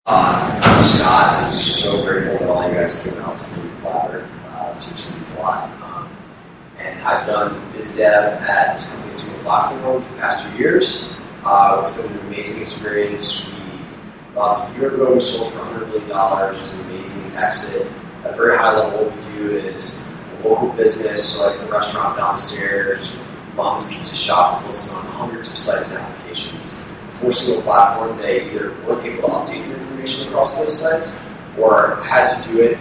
I'm Scott. I'm so grateful that all you guys came out to do Ladder. Seriously, means a lot. And I've done biz dev at this company, Single Platform, for the past 2 years. It's been an amazing experience. About a year ago, we sold for $100 million. It was an amazing exit. At a very high level, what we do is a local business, so like the restaurant downstairs, mom's pizza shop is listed on hundreds of sites and applications. For Single Platform, they either weren't able to update their information across those sites or had to do it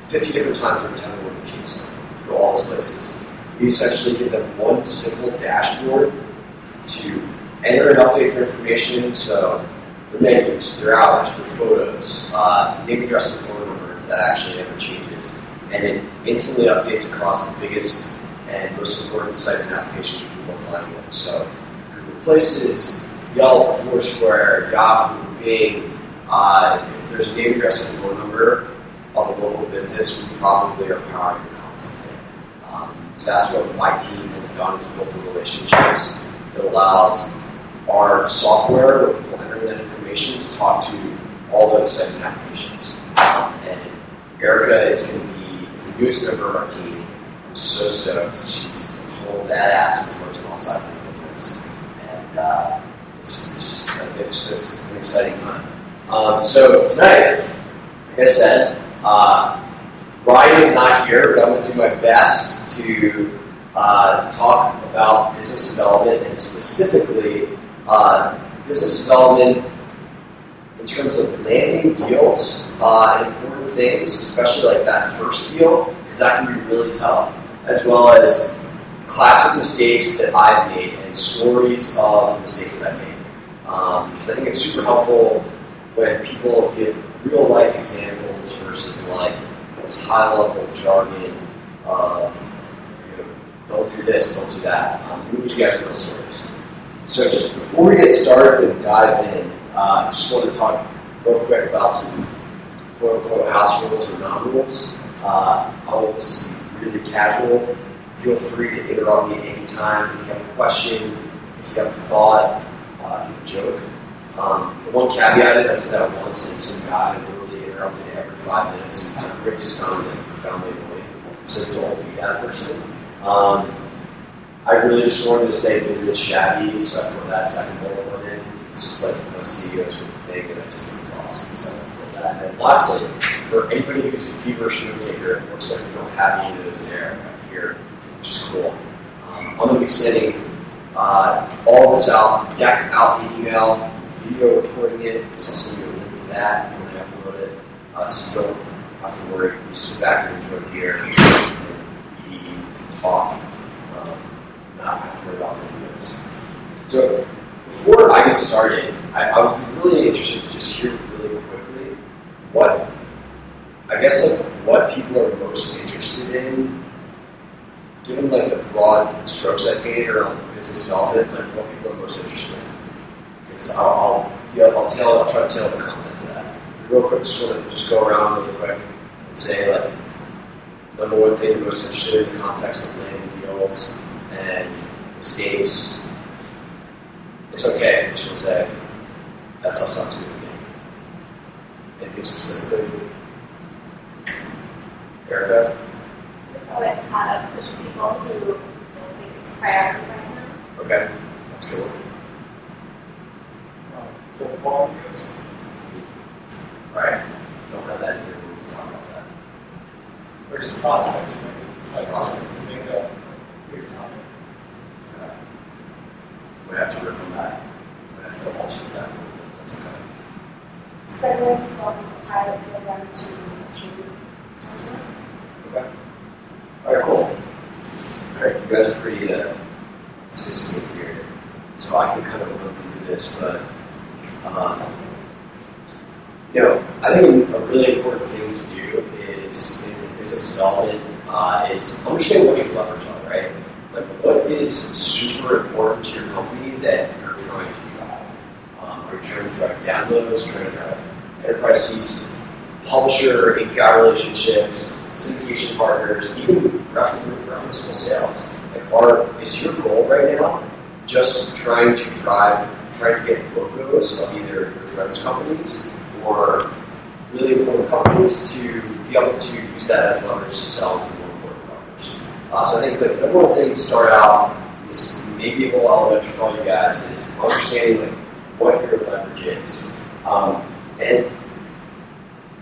50 different times every time they wanted to change something, go all those places. We essentially give them one simple dashboard to enter and update their information, so their menus, their hours, their photos, name, address, and phone number if that actually ever changes. And it instantly updates across the biggest and most important sites and applications where people are finding them. So Google Places, Yelp, Foursquare, Yahoo, Bing. If there's a name, address, and phone number of a local business, we probably are powering the content there. That's what my team has done, is built the relationships that allows our software, where people enter that information, to talk to all those sites and applications. And Erica is going to be the newest member of our team. I'm so stoked. She's a total badass and works on all sides of the business. And it's an exciting time. So tonight, like I said, Ryan is not here, but I'm going to do my best to talk about business development, and specifically business development in terms of landing deals and important things, especially like that first deal, because that can be really tough, as well as classic mistakes that I've made and stories of mistakes that I've made. Because I think it's super helpful when people give real life examples versus like this high level jargon of, don't do this, don't do that. We need you guys real stories. So just before we get started and dive in, I just want to talk real quick about some quote unquote house rules or non-rules. I want this to be really casual. Feel free to interrupt me anytime if you have a question, if you have a thought, if you have a joke. The one caveat is I said that once and some guy literally interrupted every 5 minutes, and Rick just found it profoundly annoying. So don't be that person. I really just wanted to say business shabby, so I put that second bullet one in. It's just like my CEO's thing, and I just think it's awesome. So I put that. And then lastly, for anybody who's a feverish note taker, it looks like we don't have any of those there here, which is cool. I'm going to be sending all this out, deck out the email, video recording it, so I'll send you a link to that when I upload it, so you don't have to worry. You just sit back and enjoy the beer and eat, talk, not have to worry about something else. So before I get started, I would be really interested to just hear really quickly what people are most interested in, given like the broad strokes I painted around business development, like what people are most interested in. Because I'll try to tailor the content to that. Real quick, just go around really quick and say like number one thing you're most interested in the context of landing deals and mistakes. It's okay if you just want to say that stuff sounds good to me. Anything specifically? Erica? Probably how to push people who don't think it's a priority right now. Okay, that's good. Right. Don't have that in here when we talk about that. Or just prospecting, maybe. Prospecting to make a bigger topic. Okay. We have to work on that. We have to alter that. That's okay. Segue from pilot program to paid customer. Okay. All right, cool. All right, you guys are pretty specific here, so I can kind of run through this, but I think a really important thing to do is in business development is to understand what your levers are, right? Like, what is super important to your company that you're trying to drive? Are you trying to drive downloads, trying to drive enterprise seats, publisher, API relationships, syndication partners, even referenceable sales? Like, is your goal right now just trying to get logos of either your friends' companies for really important companies to be able to use that as leverage to sell to more important partners. So I think the number one thing to start out, this may be a little elementary for all you guys, is understanding like what your leverage is. And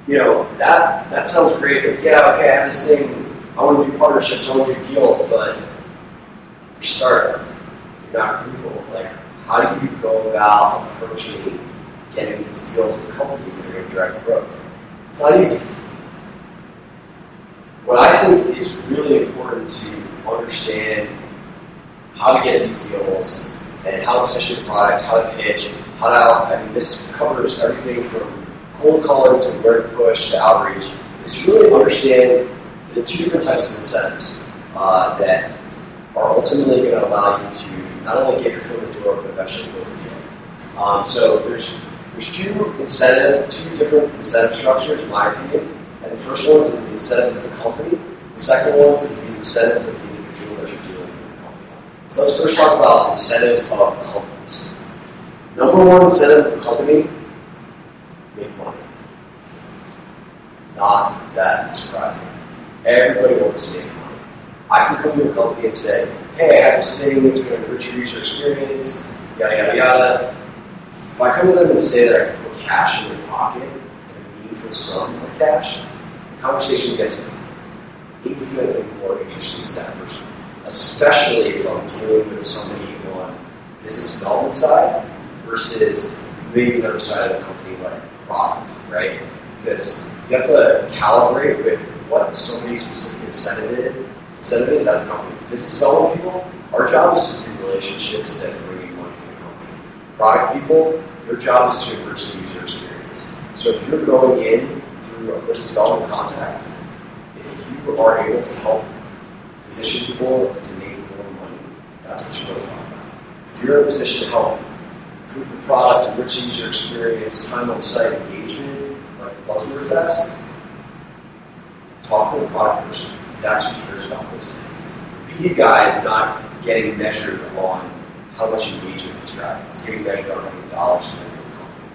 you know, that sounds great, but yeah, okay, I have this thing, I want to do partnerships, I want to do deals, but you're starting, you're not Google. Like, how do you go about approaching getting these deals with companies that are going to drive growth? It's not easy. What I think is really important to understand how to get these deals and how to position the product, how to pitch, this covers everything from cold calling to where to push to outreach, is really understand the two different types of incentives that are ultimately going to allow you to not only get your foot in the door, but eventually close the deal. So there's two different incentive structures, in my opinion. And the first one is the incentives of the company. The second one is the incentives of the individual that you're dealing with the company. So let's first talk about incentives of companies. Number one incentive of a company, make money. Not that surprising. Everybody wants to make money. I can come to a company and say, hey, I have this thing that's going to enrich your user experience, yada, yada, yada. If I come to them and say that I can put cash in their pocket, and a meaningful sum of cash, the conversation gets infinitely more interesting to that person, especially if I'm dealing with somebody on business development side versus maybe another side of the company like product, right? Because you have to calibrate with what somebody's specific incentive is at the company. Business development people, our job is to do relationships that bring in money for the company. Product people, their job is to enrich the user experience. So if you're going in through a business development contact, if you are able to help position people to make more money, that's what you're going to talk about. If you're in a position to help improve the product, enrich the user experience, time on site engagement, like Buzzword Fest, talk to the product person, because that's who cares about those things. The BD guy is not getting measured on how much engagement he's driving. He's getting measured on how many dollars he's making the company.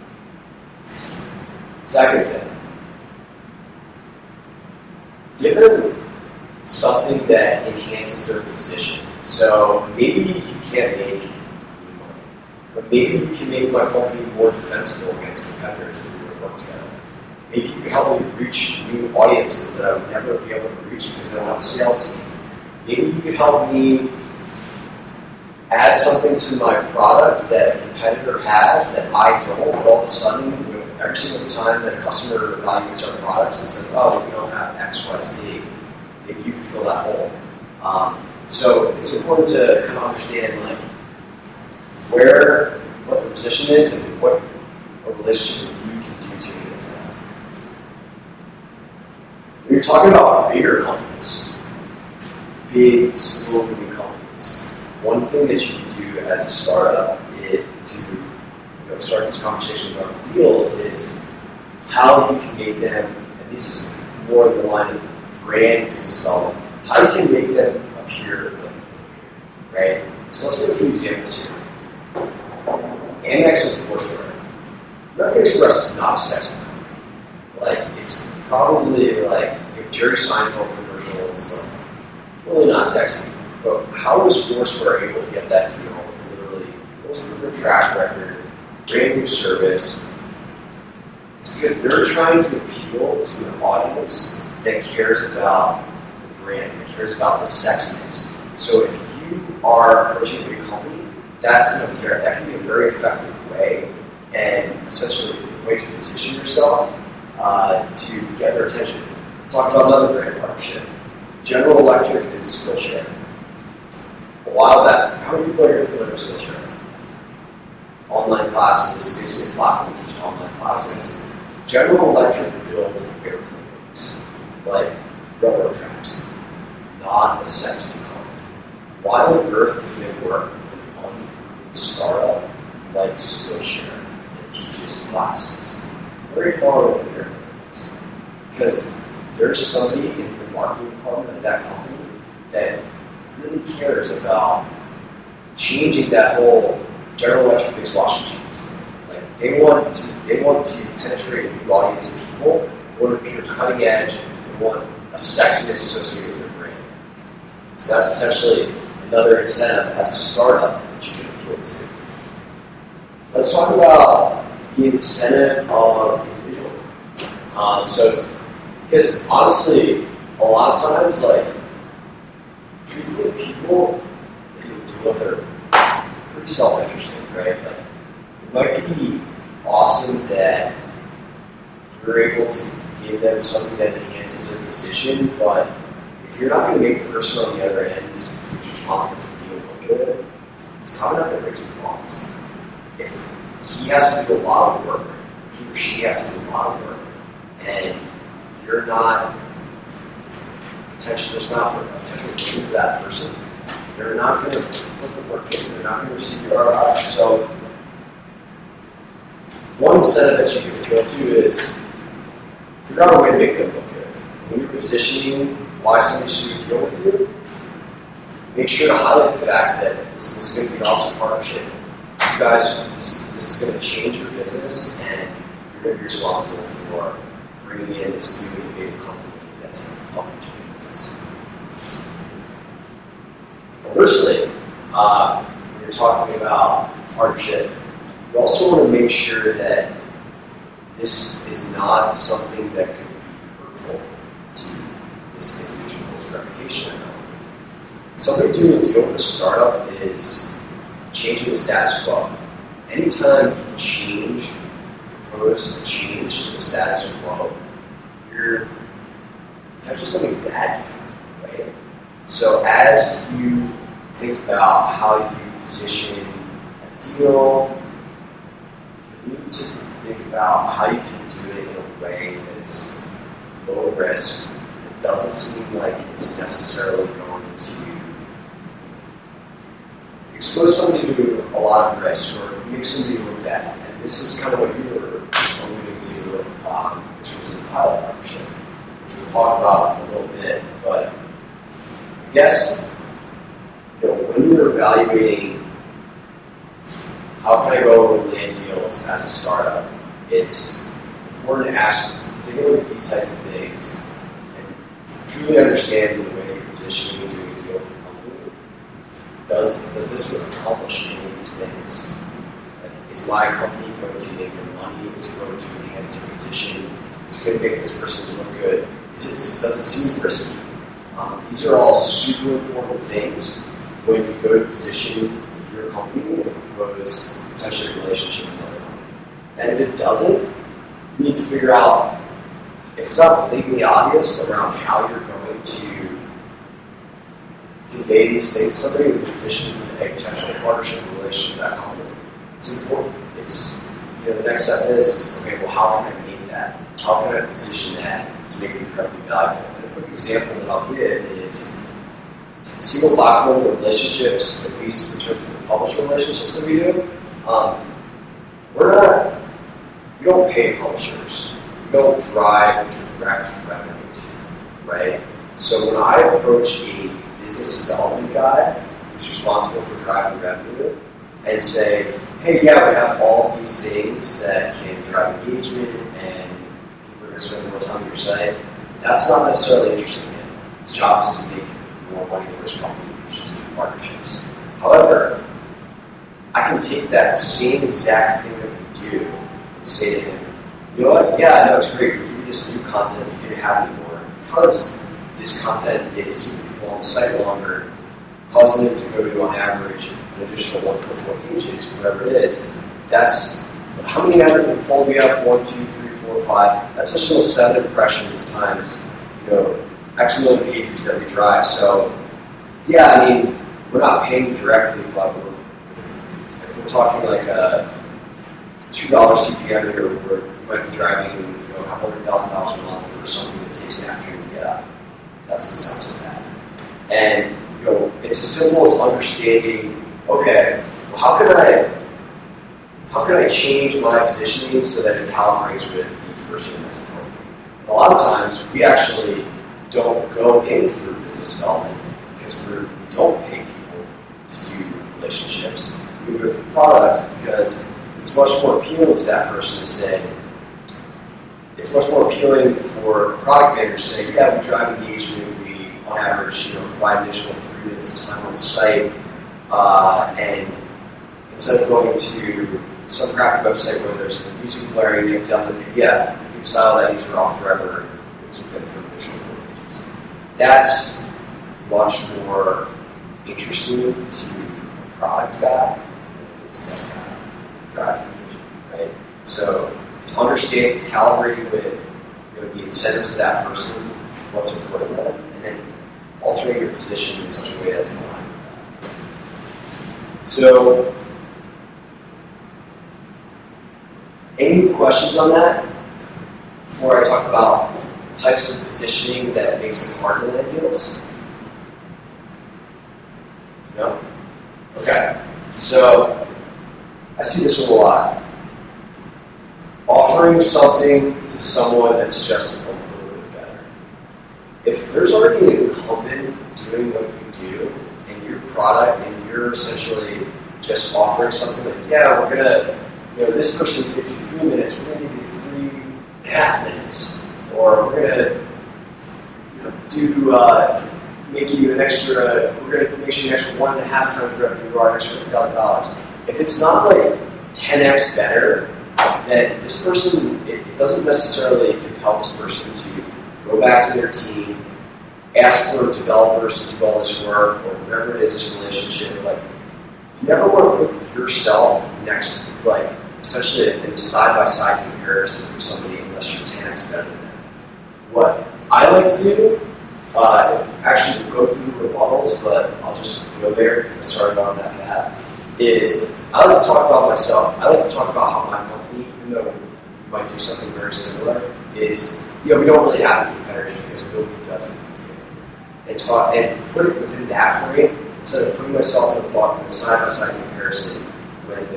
Second thing, give them something that enhances their position. So maybe you can't make any money, but maybe you can make my company more defensible against competitors if we were to work together. Maybe you can help me reach new audiences that I would never be able to reach because I don't have a sales team. Maybe you could help me add something to my product that a competitor has that I don't, but all of a sudden, every single time that a customer evaluates our products and says, oh, we don't have X, Y, Z, maybe you can fill that hole. So it's important to kind of understand like what the position is and what a relationship with you can do to enhance that. When you're talking about bigger companies, big, slow-moving companies, one thing that you can do as a startup to start this conversation about deals is how you can make them, and this is more in the line of brand business development, how you can make them appear like, right? So let's get a few examples here. Amex and Foursquare. American Express is not a sexy company. Like, it's probably like Jerry Seinfeld commercial and stuff. Really not sexy. But how was Foursquare able to get that deal with literally a track record, brand new service? It's because they're trying to appeal to an audience that cares about the brand, that cares about the sexiness. So if you are approaching a big company, that can be a very effective way and essentially a way to position yourself to get their attention. Talk about another brand partnership. General Electric and Skillshare. A while back, how many people are familiar with Skillshare? Online classes, basically a platform to teach online classes. General Electric built airplanes, like railroad tracks, not a sexy company. Why on earth would they work with an unproven startup like Skillshare that teaches classes? Very far away from airplanes. Because there's somebody in the marketing department of that company that really cares about changing that whole General Electric makes washing machines. Like, they want to penetrate a new audience of people. They want to appear cutting edge. They want a sexiness associated with their brand. So that's potentially another incentive as a startup that you can appeal to. Let's talk about the incentive of the individual. Because honestly, a lot of times, like, truthfully, people that you deal with are pretty self-interested, right? Like, it might be awesome that you're able to give them something that enhances their position, but if you're not going to make the person on the other end who's responsible for the deal look good, it's probably not going to break his boss. If he has to do a lot of work, he or she has to do a lot of work, and you're not there's not a potential gain for that person, they're not going to put the work in, they're not going to receive your ROI. So one incentive that you can appeal to is figure out a way to make them look good. When you're positioning why somebody should deal with you, make sure to highlight the fact that this is going to be an awesome partnership. You guys, this is going to change your business, and you're going to be responsible for bringing in this new innovative company that's helping you your business. Conversely, when you're talking about partnership, you also want to make sure that this is not something that could be hurtful to this individual's reputation. Something doing a deal with a startup is changing the status quo. Anytime you propose a change to the status quo, you're potentially something bad, right? So as you think about how you position a deal, you need to think about how you can do it in a way that is low risk. It doesn't seem like it's necessarily going to expose somebody to a lot of risk or make somebody look bad. And this is kind of what you were alluding to in terms of the pilot partnership, which we'll talk about in a little bit. But I guess, when you're evaluating how can I go and land deals as a startup, it's important to take a look at these type of things and truly understand the way you're positioning doing a deal with your company. Does this accomplish any of these things? Like, is my company going to make them money? Is it going to enhance their position? Is it going to make this person look good? Does it seem risky? These are all super important things when you go to position your company and propose potentially a relationship with another company. And if it doesn't, you need to figure out, if it's not legally obvious around how you're going to convey these things to somebody in a position with a potential partnership or relationship with that company, it's important. It's, the next step is, okay, well, how can I make that? How can I position that to make it incredibly valuable? And a quick example that I'll give is single platform relationships, at least in terms of the publisher relationships that we do. We don't pay publishers. We don't drive direct revenue, right? So when I approach a business development guy who's responsible for driving revenue and say, hey, yeah, we have all these things that can drive engagement and people are going to spend more time on your site, that's not necessarily interesting to him. His job is to make more money for his company through strategic partnerships. However, I can take that same exact thing that we do and say to him, you know what, yeah, I know it's great, we give you this new content, you're going to have it more. Because this content is keeping people on the site longer, causing them to go to, on average, an additional 1.4 pages, whatever it is. That's, how many ads have been followed? We have 1, 2, 3, 4, 5. That's just 7 impressions times, X million page views that we drive. So, yeah, I mean, we're not paying directly, but if we're talking like a $2 CPM here, we might be driving $100,000 a month for something that takes an afternoon to get up. That doesn't sound so bad. And it's as simple as understanding, okay, well, how can I change my positioning so that it calibrates with each person that's appropriate? A lot of times we actually don't go in through business development because we don't pay people to do relationships. We go through product because we it's much more appealing to that person to say, it's much more appealing for a product manager to say, yeah, we drive engagement, we on average, provide initial 3 minutes of time on site, and instead of going to some crappy website where there's a music player and you have to download the PDF, you can style that user off forever and keep them for initial 4 pages. That's much more interesting to a product guy than it is to driving engagement, right? So it's understanding, it's calibrating with the incentives of that person, what's important to them, and then altering your position in such a way that's aligned with that. So, any questions on that before I talk about types of positioning that makes it hard to land deals? No? Okay. So, I see this a lot. Offering something to someone that's just a little bit better. If there's already an incumbent doing what you do, and your product, and you're essentially just offering something like, yeah, we're gonna, this person gives you 3 minutes, we're gonna give you 3.5 minutes, or we're gonna make you an extra, we're gonna make sure you an extra 1.5 times revenue or an extra $50,000. If it's not like 10x better, then this person, it doesn't necessarily compel this person to go back to their team, ask for developers to do all this work, or whatever it is, this relationship. Like, you never want to put yourself next, like, essentially in a side-by-side comparisons of somebody unless you're 10x better than them. What I like to do, actually go through rebuttals, but I'll just go there because I started on that path, is I like to talk about myself. I like to talk about how my company, even though we might do something very similar, is, we don't really have any competitors because nobody does what we do. And put it within that frame instead of putting myself in a side-by-side comparison when if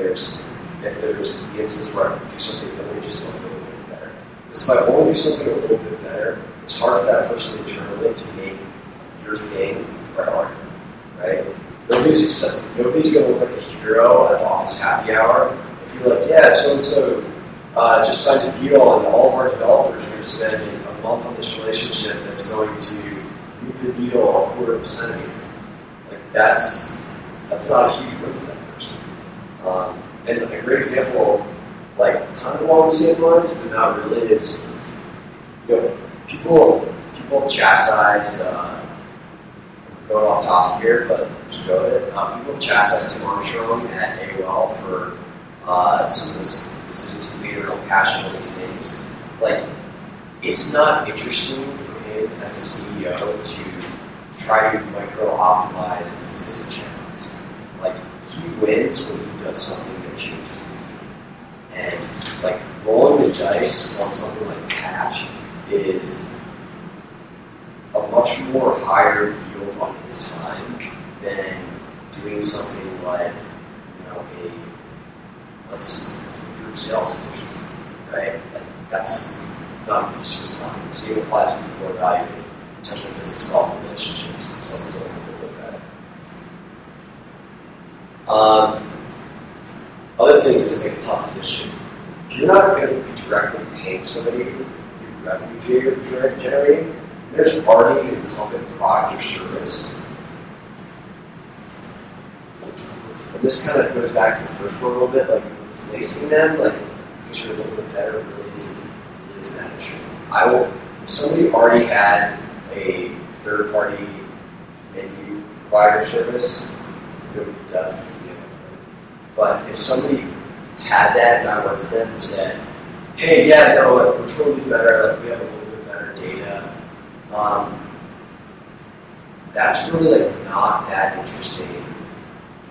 there's the instance where I do something only just a little bit better. Because if I only do something a little bit better, it's hard for that person internally to make your thing a priority, right? Nobody's going to look like a hero at the office happy hour if you're like, yeah, so-and-so just signed a deal and all of our developers are going to spend a month on this relationship that's going to move the needle 0.25% a year. Like, that's not a huge win for that person. And a great example, like, kind of along the same lines, but not really, is, people chastise, going off topic here, but just go with it. People have chastised Tim Armstrong at AOL for some of the decisions he's made around passion on these things. Like, it's not interesting for him as a CEO to try to micro-optimize the existing channels. Like, he wins when he does something that changes them. And, like, rolling the dice on something like patch is a much more higher yield on his time than doing something like, let's improve sales efficiency, right? Like, that's not a useless time. The same applies with people evaluating potential business development relationships and someone's only a little bit better. Other things that make a tough position. If you're not going to be directly paying somebody through revenue generating, there's already an incumbent product or service. And this kind of goes back to the first one a little bit, like replacing them, like because you're a little bit better, really isn't that issue. If somebody already had a third-party menu provider service, nobody does. But if somebody had that and I went to them and said, hey, yeah, no, like, we're totally better, like, we have a little bit better data, that's really like not that interesting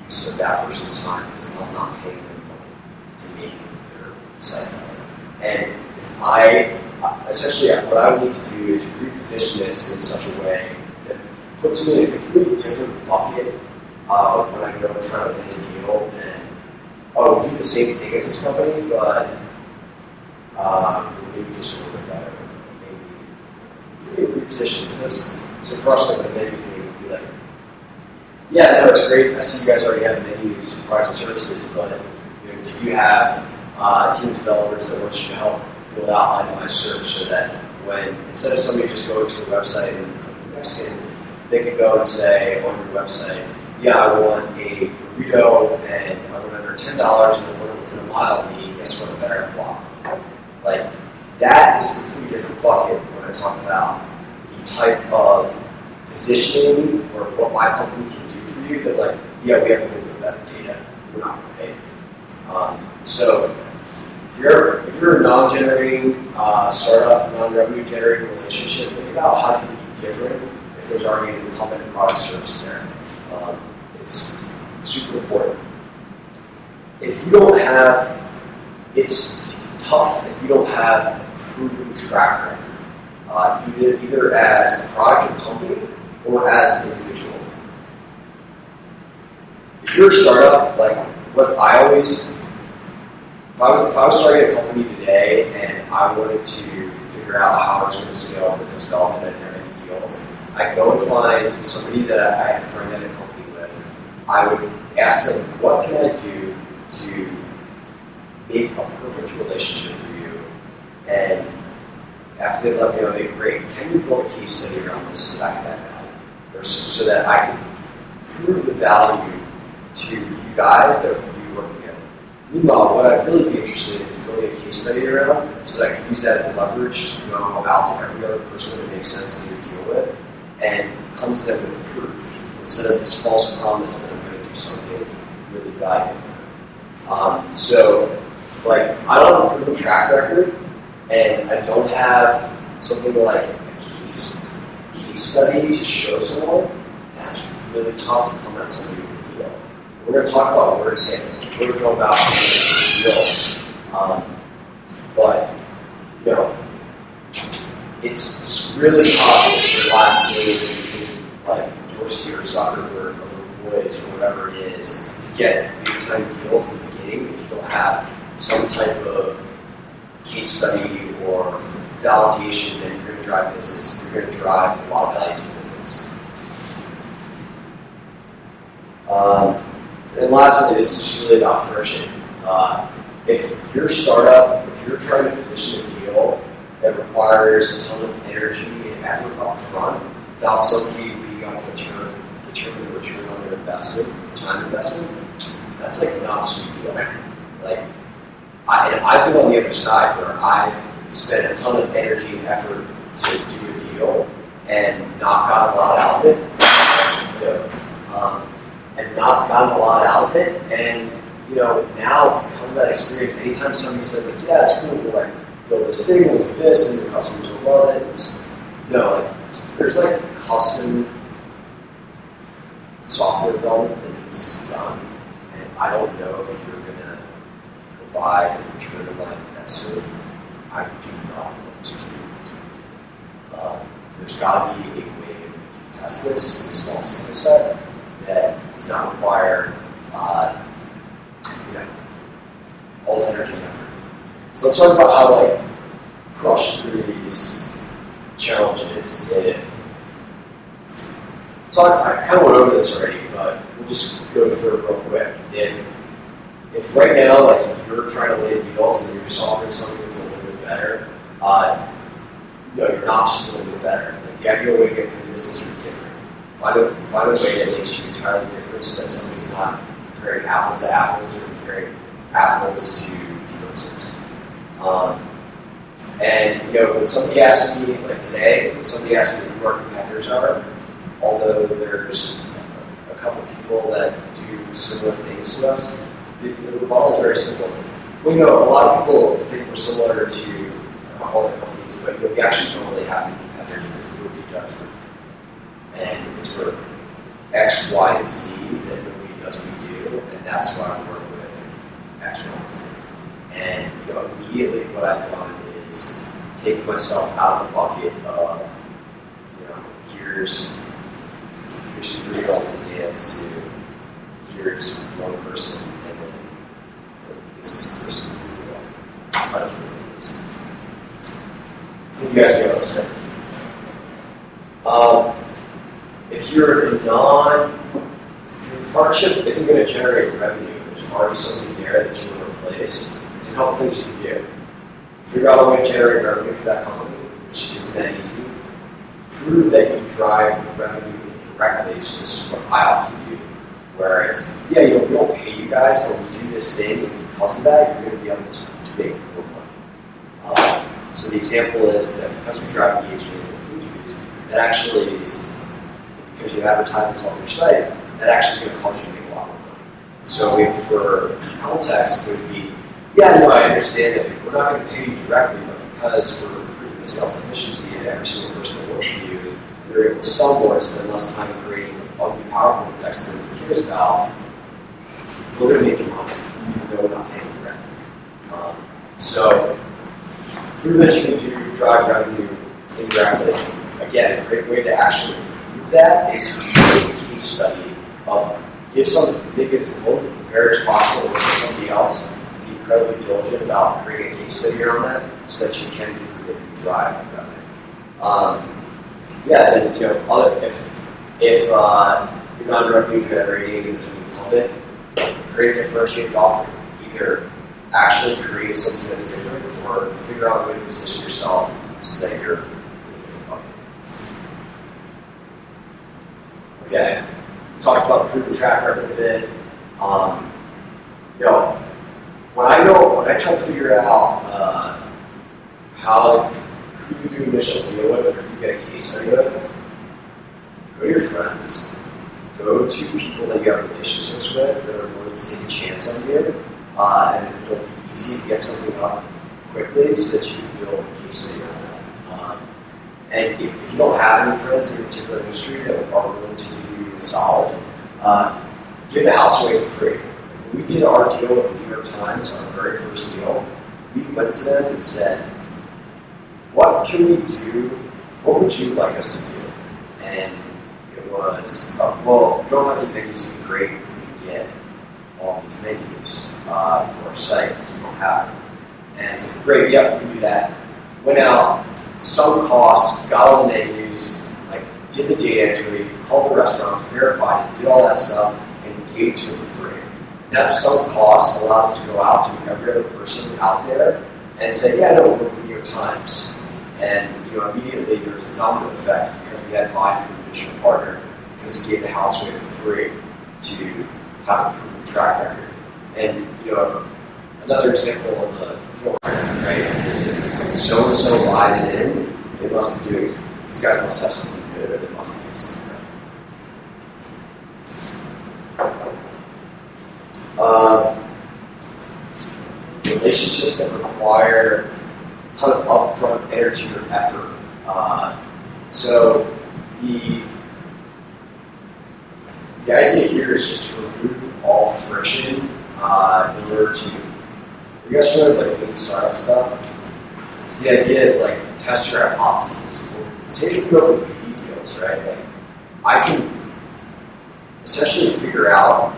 use of that person's time because I'm not paying them money to make their site better. And if essentially what I would need to do is reposition this in such a way that puts me in a completely different bucket when I go and try to land a deal and, we do the same thing as this company, but maybe just a little bit better. Maybe reposition this. So for us, like the menu thing would be like, yeah, no, it's great. I see you guys already have menus, products and services, but do you have a team of developers that wants you to help build out itemized search so that when, instead of somebody just going to a website and clicking next in, they could go and say on your website, yeah, I want a burrito and I want under $10 and I want it within a mile of me, guess what, a better block. Like, that is a completely different bucket when I talk about the type of positioning or what my company can do for you that, like, yeah, we have a little bit of that data, we're not going to pay. So if you're a non-generating startup, non-revenue generating relationship, think about how you can be different if there's already an incumbent product service there. It's super important. If you don't have, it's tough if you don't have a proven track record, either as a product or company or as an individual. If you're a startup, like what I always, if I was starting a company today and I wanted to figure out how I was going to scale business development and any deals, I'd go and find somebody that I had a friend at a company with. I would ask them, what can I do to make a perfect relationship for you? And after they let me know, okay, great, can you build a case study around this so that I can add value? Or so that I can prove the value to you guys that will be working with. Meanwhile, what I'd really be interested in is building a case study around so that I can use that as leverage to go out to every other person that makes sense to deal with and come to them with proof instead of this false promise that I'm going to do something really valuable for them. So, like, I don't have a proven track record and I don't have something like a case study to show someone. That's really tough to come at somebody with a deal. We're going to talk about where to hit. We're going to go about deals. But, you know, it's really tough if your last name is like Dorsey or Zuckerberg or Woods or whatever it is to get big time deals in the beginning if you don't have some type of case study or validation that you're going to drive business. You're going to drive a lot of value to business. And lastly, this is just really about friction. If your startup, if you're trying to position a deal that requires a ton of energy and effort up front without somebody being able to determine the return on their investment, time investment, that's like not a sweet deal. Like, I've been on the other side where I spent a ton of energy and effort to do a deal and not got a lot out of it. And you know, now because of that experience, anytime somebody says like, yeah, it's cool, we'll like build this thing, we'll do this, and the customers will love it. It's, you know, like there's like custom software development that needs to be done, and I don't know if you're gonna provide a return on that investment. I do not want to do. There's got to be a way that we can test this in a small sample set that does not require all this energy and effort. So let's talk about how to like crush through these challenges. I kind of went over this already, but we'll just go through it real quick. If right now, like you're trying to land deals and you're just offering something that's a little bit better, you're not just a little bit better. Like the ideal way to get through this is you're different. Find a way that makes you entirely different so that somebody's not comparing apples to apples or comparing apples to others. And when somebody asks me, like today, when somebody asks me who our competitors are, although there's a couple of people that do similar things to us, the model is very simple. A lot of people think we're similar to all the companies, but we actually don't really have any competitors because nobody does. And it's for X, Y, and Z that nobody does what we do, and that's why I work with X, Y, and Z. And immediately what I've done is take myself out of the bucket of here's three girls to dance to here's one person and then this is the person who's going to might as well do this. I think you guys get what I'm saying. If your partnership isn't going to generate revenue, there's already something there that you want to place, there's a couple things you can do. Figure out a way to generate revenue for that company, which isn't that easy. Prove that you drive revenue directly, so this is what I often do, where it's, yeah, we don't pay you guys, but we do this thing, and because of that, you're going to be able to make more money. So the example is that because we drive engagement and views, that actually is, because you have advertisements on your site, that actually is going to cause you to make a lot more money. So for context, it would be, yeah, no, I understand that we're not going to pay you directly, but because for improving the sales efficiency of every single person that works for you, you're able to sell more and spend less time creating ugly PowerPoint text that nobody cares about, we're going to make you money. No, we're not paying you directly. So, prove that you can do drive revenue indirectly. Again, a great way to actually prove that is to create a case study of make it as little prepared as possible with somebody else. Be incredibly diligent about creating a case study around that so that you can prove that you drive revenue. Then if you're not revenue generating and there's an incumbent, create a differentiated offering. Either actually create something that's different or figure out a way to position yourself so that you're okay. We talked about proven track record a bit. When I try to figure out who you do initial deal with or who you get a case study with, go to your friends, go to people that you have relationships with that are willing to take a chance on you, and it'll be easy to get something up quickly so that you can build a case study on that. And if you don't have any friends in a particular industry that are willing to do you a solid, give the house away for free. When we did our deal with the New York Times, our very first deal, we went to them and said, what can we do? What would you like us to do? And it was, well, we don't have any menus, it'd be great if we get all these menus for our site, because we don't have them. And so, great, yeah, we can do that. Went out, sunk costs, got all the menus, did the data entry, called the restaurants, verified it, did all that stuff, and gave it to them for free. That sunk cost allowed us to go out to every other person out there and say, yeah, no, we're with the New York Times. And immediately there was a domino effect because we had buy-in from the initial partner because he gave the house away for free to have a proven track record. And another example of the right is if so and so buys in, they must be doing these guys must have something good or they must be doing something right. Relationships that require a ton of upfront energy or effort. So the idea here is just to remove all friction in order to, you guys familiar with lean startup stuff? So the idea is test your hypotheses. Say you go for BD deals, right? I can essentially figure out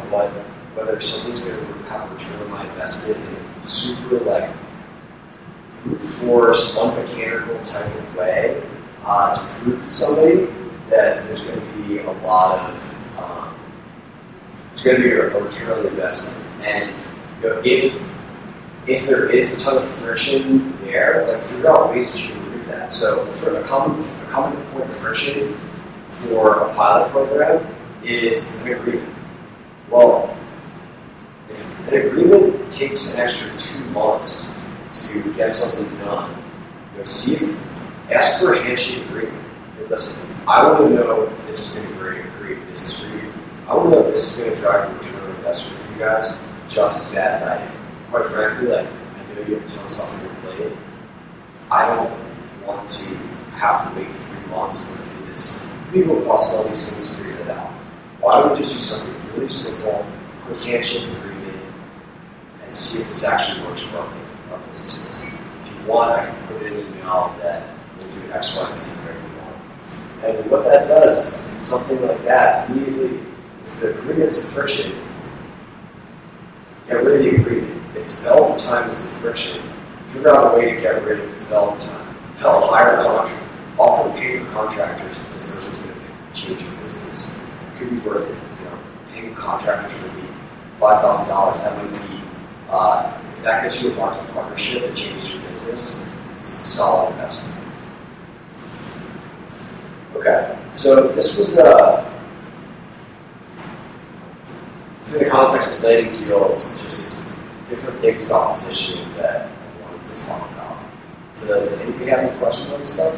whether something's going to have a return on my investment in a super brute force, unmechanical type of way to prove to somebody that there's going to be a lot of there's going to be a return on the investment. And if there is a ton of friction there, figure out ways that you can remove that. So for a common point of friction for a pilot program is an agreement. Well, if an agreement takes an extra 2 months to get something done, ask for a handshake agreement. Listen, I want to know if this is going to create business for you. I want to know if this is going to drive a return on investment for you guys just as bad as I am. Quite frankly, I know you have a ton of stuff on your plate. I don't want to have to wait 3 months for this legal costs all these things to figure it out. Why don't we just do something really simple, quick handshake agreement, and see if this actually works for our businesses. If you want, I can put it in an email that we'll do X, Y, and Z whatever you want. And what that does is something like that, immediately, if the agreement's a friction, get rid of the agreement. If development time is the friction, figure out a way to get rid of development time. Hell, hire a contractor. Often pay for contractors because those are going to change your business. It could be worth it. Paying contractors for the $5,000, that might be if that gets you a market partnership that changes your business, it's a solid investment. Okay, so this was in the context of landing deals, just different things about positioning that I wanted to talk about. Does anybody have any questions on this stuff?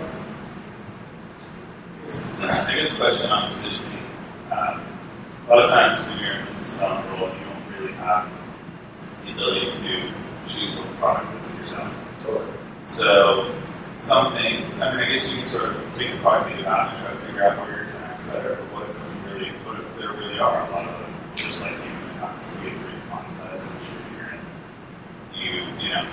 I guess the question on positioning, a lot of times when you're in a business development role, you don't really have the ability to choose what the product is that you're selling. Totally. So something, I guess you can sort of take the product that you have and try to figure out where your attacks better, but what if there really are a lot of them, just like you, when it comes to being really monetized and you know.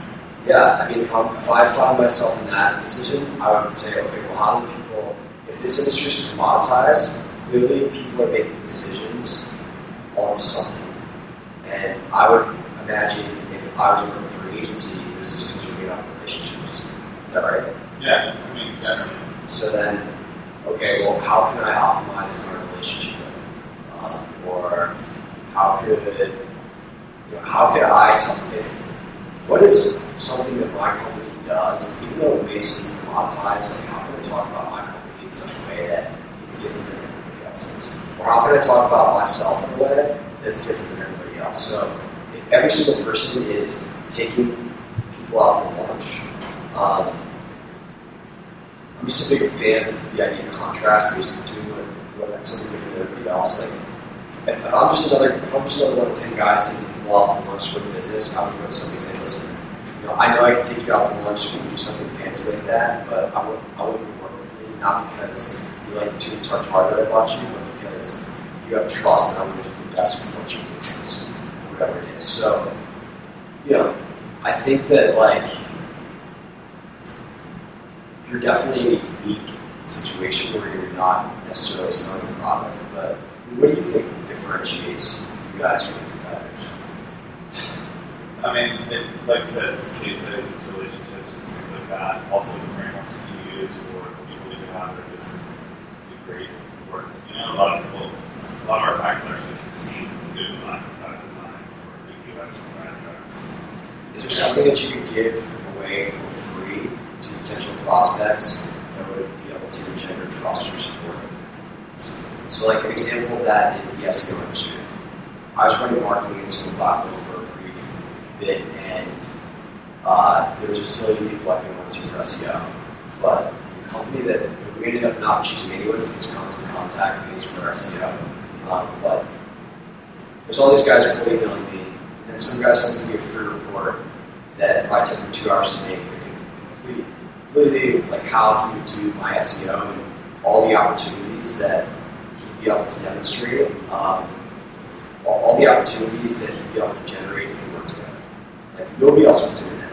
Yeah, I mean, if I find myself in that decision, I would say, okay, well, how do people, if this industry is commoditized, clearly people are making decisions on something. And I would imagine if I was working for an agency, there's decisions are made on relationships. Is that right? Yeah, I mean, definitely. So then, okay, well, how can I optimize my relationship? Or how could I tell if what is something that my company does, even though it may seem commoditized, like how can I talk about my company in such a way that it's different than everybody else's? Or how can I talk about myself in a way that's different than everybody else? So if every single person is taking people out to lunch, I'm just a big fan of the idea of contrast, basically doing something different than everybody else. Like if I'm just another one of 10 guys taking people out to lunch for the business, I would go to somebody and say, listen, I know I can take you out to lunch and do something fancy like that, but I wouldn't work with you, not because you like the tuna tartare that I bought you, but because you have trust that I'm going to do the best for what your business, whatever it is. So, I think that you're definitely in a unique situation where you're not necessarily selling a product, but what do you think differentiates you guys from competitors? I mean, like you said, it's case studies, it's relationships, it's things like that. Also, the frameworks that you use or the people that you have that just do great work. A lot of our packs actually can see good design from bad design or good UX from bad UX. Is there something that you could give away for free to potential prospects that would be able to engender trust or support? So, like an example of that is the SEO industry. I was running marketing in single platform for a brief bit, and there was just so many people I could went to for SEO. But the company that we ended up not choosing anyone because Constant Contact pays for SEO. But there's all these guys are fully emailing me, and then some guy sends me a free report that probably took me 2 hours to make. That could completely like how he would do my SEO and all the opportunities that he'd be able to demonstrate. All the opportunities that he'd be able to generate if we worked together. Like nobody else was doing that.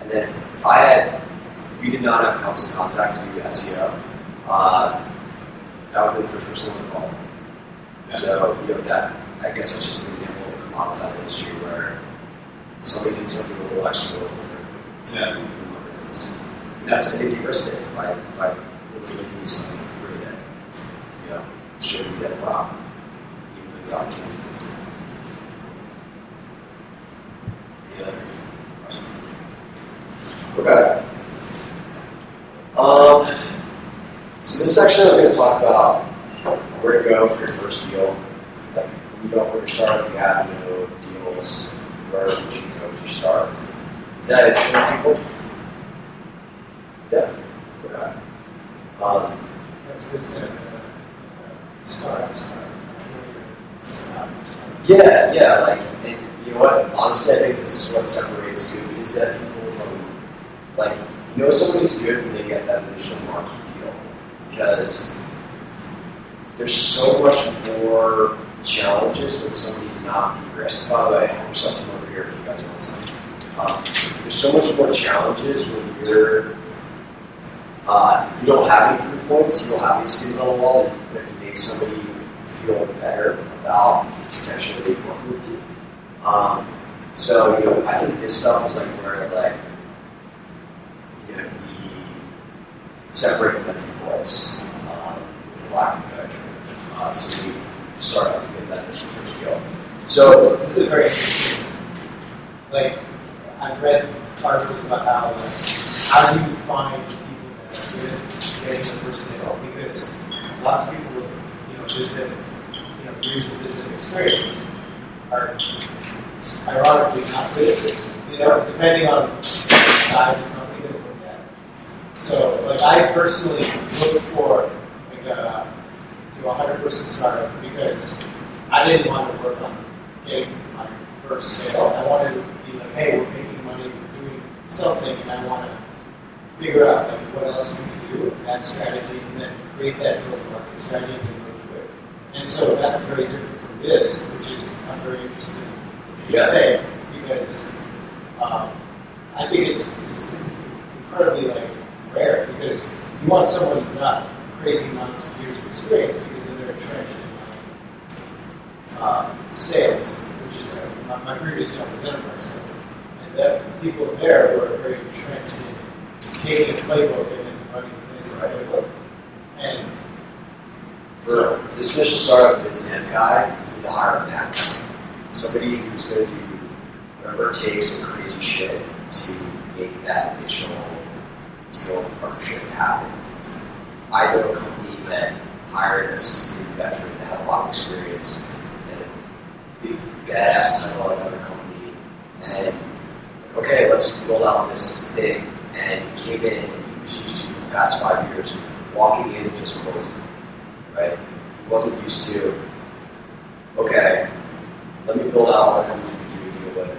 And then if we did not have Constant Contact to do SEO, that would be the first person I would call. Yeah. So that I guess that's just an example of a commoditized industry where somebody needs something a little extra, a little different in my business. And that's I think de-risk it by looking at me something for free that should be that wow. These opportunities exist. Any other questions? Okay. So this section I was going to talk about where to go for your first deal. Like when you're starting, you have no deals. Where would you go to start? Is that interesting, people? Yeah. Okay. That's good. Start. Yeah, and you know what? Honestly, I think this is what separates good biz dev people from, somebody's good when they get that initial marquee deal. Because there's so much more challenges when somebody's not de-risked. By the way, I have yourself some over here if you guys want some. There's so much more challenges when you don't have any proof points, you don't have any skins on the wall that can make somebody feel better about potentially working with you. So I think this stuff is where we separate them from boys, for lack of a better term. So we start out to get that initial first deal. So This is very interesting. I've read articles about how do you find people that are good at getting the first sale, because lots of people with business, years of business experience are ironically not good at this. Depending on the size of company that we look at. So, like, I personally look for like a 100-person startup because I didn't want to work on getting my first sale. I wanted to be like, hey, we're making money, we're doing something, and I want to figure out like what else we can do, add strategy, and then create that go-to-market strategy and then really quick. And so that's very different from this, which is I'm very interested in what you're saying, because I think it's incredibly rare, because you want someone who's not crazy amounts of years of experience, because then they're entrenched in sales, which is my previous job was enterprise sales, and that people there were very entrenched in taking a playbook and then running things in the playbook. And for this initial startup Biz Dev guy, you need to hire that guy. Somebody who's going to do whatever it takes and crazy shit to make that initial deal partnership happen. I know a company that hired a seasoned veteran that had a lot of experience and a big badass title at another company, and okay, let's build out this thing. And he came in and he was used to, for the past 5 years, walking in and just closing. Right? He wasn't used to, okay, let me build out all the companies we do a deal with.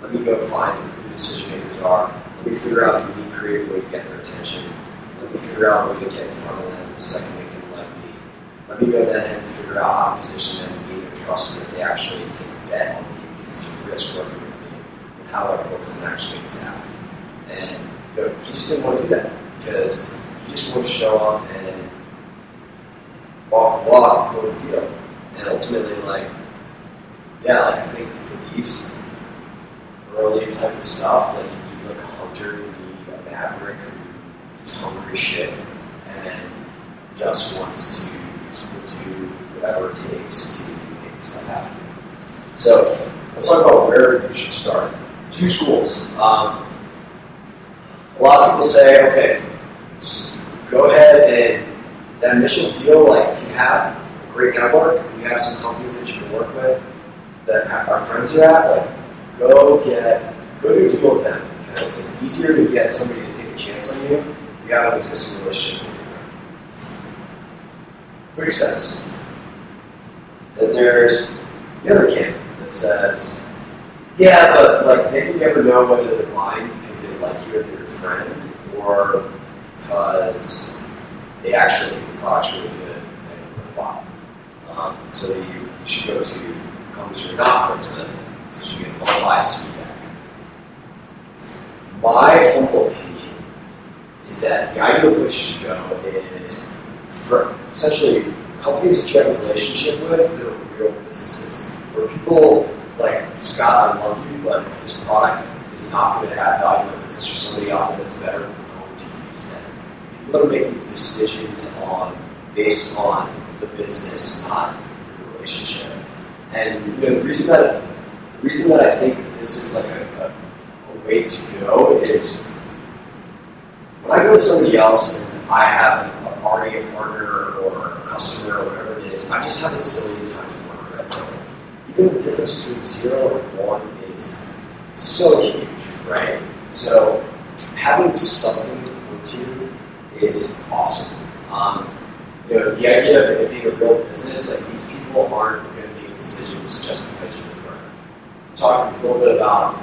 Let me go find who the decision makers are. Let me figure out a unique, creative way to get their attention. Let me figure out a way to get in front of them so I can make them like me. Let me go then and figure out how to position them and gain their trust so that they actually take a bet on me, because it's a risk working with me, and how do I close them and actually make this happen. And he just didn't want to do that, because he just wanted to show up and walk the walk and close the deal. And ultimately, I think for these early type of stuff, you need a hunter, you need a maverick who's hungry as shit and just wants to do whatever it takes to make this stuff happen. So let's talk about where you should start. 2 schools. A lot of people say, okay, just go ahead and that initial deal, if you have a great network, and you have some companies that you can work with that our friends are at, go do a deal with them, because it's easier to get somebody to take a chance on you if you have an existing relationship with your friend. Makes sense. Then there's the other camp that says, yeah, but they can never know whether they're lying because they like you or they're your friend, or because they actually think the product's really good and worthwhile. So you should go to companies you're not friends with, so you get unbiased feedback. My humble opinion is that the ideal place you should go is for essentially companies that you have a relationship with that are real businesses, where people like, Scott, I love you, but this product is not going to add value to business, or somebody out there that's better going to use them. People that are making decisions based on the business, not the relationship. And the reason that I think that this is a way to go is when I go to somebody else and I have already a partner or a customer or whatever it is, I just have a zillion times more credit. Even the difference between 0 and 1 is so huge, right? So having something to point to is awesome. The idea of it being a real business, these people aren't going to make decisions just because you're a friend. I'm talking a little bit about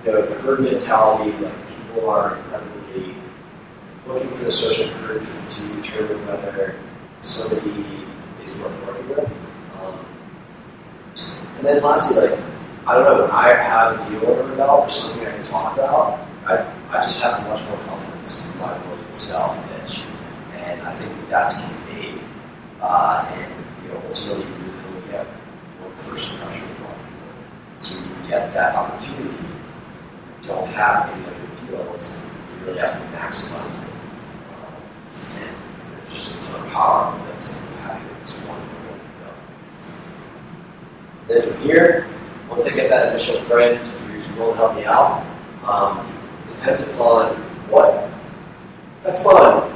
the herd mentality, people are incredibly looking for the social proof to determine whether somebody is worth working with. And then lastly, I don't know, when I have a deal under my belt or something I can talk about, I just have much more confidence in my ability to sell and pitch. And I think that's key. And ultimately, you really get the first impression of all people. So when you get that opportunity, you don't have any other deals, you really have to maximize it. And there's just a ton of power that's having this one deal. Then from here, once I get that initial friend who's willing to help me out, Depends upon what. That's fun.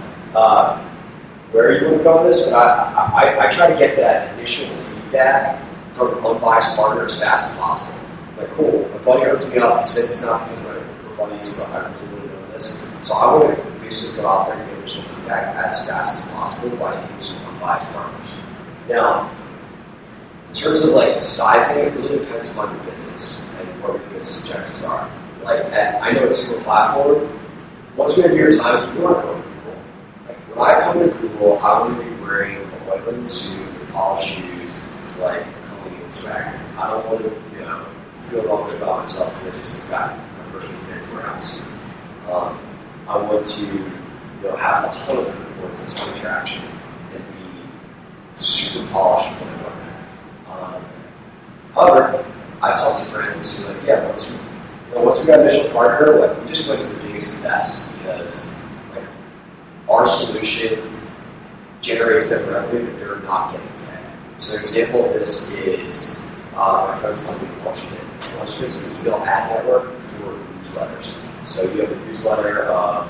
Where you want to go with this, but I try to get that initial feedback from an unbiased partner as fast as possible. Like, cool, my buddy hooks me up. He says it's not because we're buddies, but I really want to know this. So I want to basically go out there and get initial feedback as fast as possible by using some unbiased partners. Now, in terms of like sizing, it really depends upon your business and what your business objectives are. Like, I know it's single platform. Once we have your times, we want to go to Google. Like, when I come to Google, I want to be wearing a white linen suit with polished shoes, like clean swagger. I don't want to, feel wrong about myself because I just got my first week in to warehouse. I want to, have a ton of reports and ton of traction and be super polished when I go there. However, I talk to friends who are like, yeah, once we got an initial partner, like we just went to the biggest and best because like our solution generates them revenue that they're not getting today. So an example of this is my friend's company, Launchpad. Launchpad's an email ad network for newsletters. So you have a newsletter of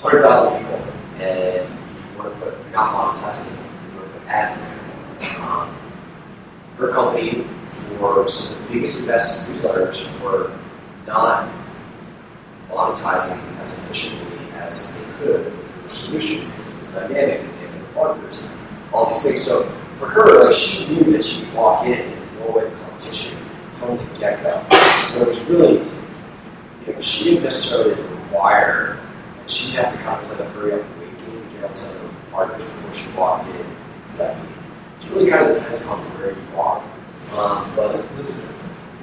100,000 people, and you want to put, you're not monetizing it, you want to put ads in there. Her company, for some of the biggest and best newsletters, were not monetizing as efficiently as they could with her solution because it was dynamic and they had partners and all these things. So for her, like she knew that she could walk in and blow away the competition from the get-go. So it was really, she didn't necessarily require, and she had to kind of play the hurry up and wait game and get all those other partners before she walked in to that meeting. It really kind of depends on where you are. But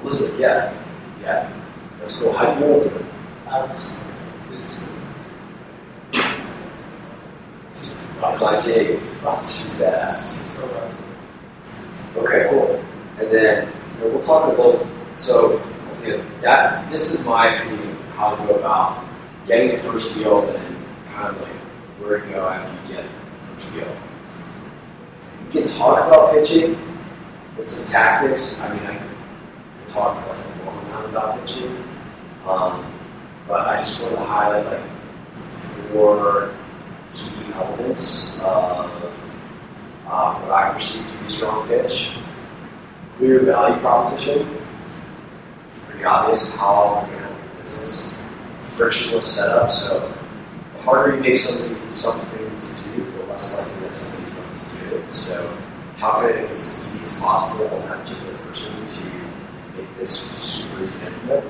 Elizabeth, yeah, that's cool. How do you know Elizabeth? She's badass. Okay, cool. And then we'll talk a little. So this is my opinion of how to go about getting the first deal, and then kind of like where to go after you get the first deal. We can talk about pitching with some tactics. I mean, I can talk like a long time about pitching, but I just wanted to highlight like 4 key elements of what I perceive to be a strong pitch. Clear value proposition, pretty obvious how we're going to have a business. Frictionless setup, so the harder you make something to do, the less likely that somebody's going to do it. So how can I make this as easy as possible on that particular person to make this super easy to implement?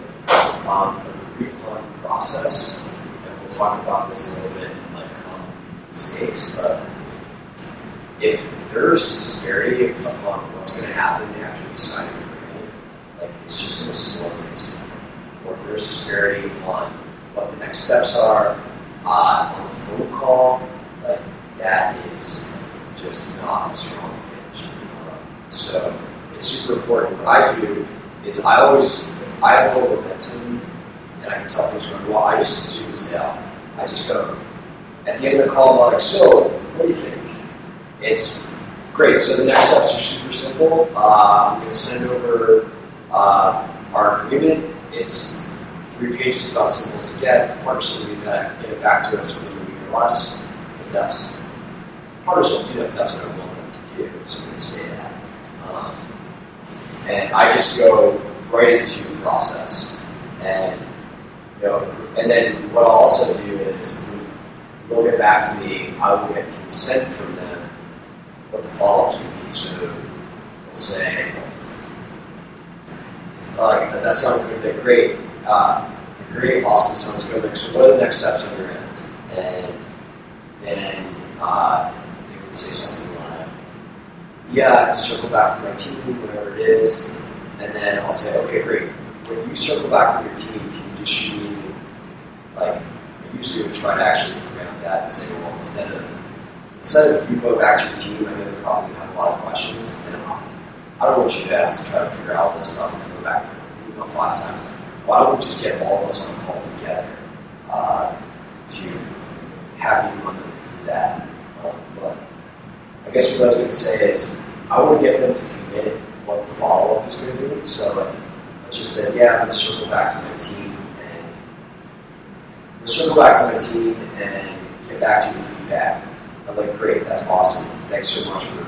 Agreed upon process, and we'll talk about this a little bit in like mistakes, but if there's disparity upon what's going to happen after you sign an agreement, like it's just going to slow things down. Or if there's disparity upon what the next steps are on the phone call, like that is just not a strong pitch. So it's super important. What I do is if I have a little momentum and I can tell things going well, I just assume the sale. I just go, at the end of the call, I'm like, so what do you think? It's great. So the next steps are super simple. I'm going to send over our agreement. It's 3 pages, about simple as it gets. Partners will get it back to us within a week or less, because that's partners don't do that. That's what I want them to do. So I'm going to say that. And I just go right into the process, and and then what I'll also do is they'll get back to me. I will get consent from them what the follow-ups would be. So they'll say, does that sound good? They're great. Great, awesome, sounds good. Like, so what are the next steps on your end? And then they would say something like, yeah, I have to circle back with my team, whatever it is. And then I'll say, okay, great. When you circle back with your team, can you just shoot me, like, I usually would try to actually program that and say, well, instead of you go back to your team, I know they probably have a lot of questions, and I don't want you to have to try to figure out all this stuff and go back 5 times. Why don't we just get all of us on a call together to have you run them through that? But I guess what I was going to say is I want to get them to commit what the follow-up is going to be. So but just said, yeah, I'm going to circle back to my team and get back to you with feedback. I'm like, great, that's awesome. Thanks so much for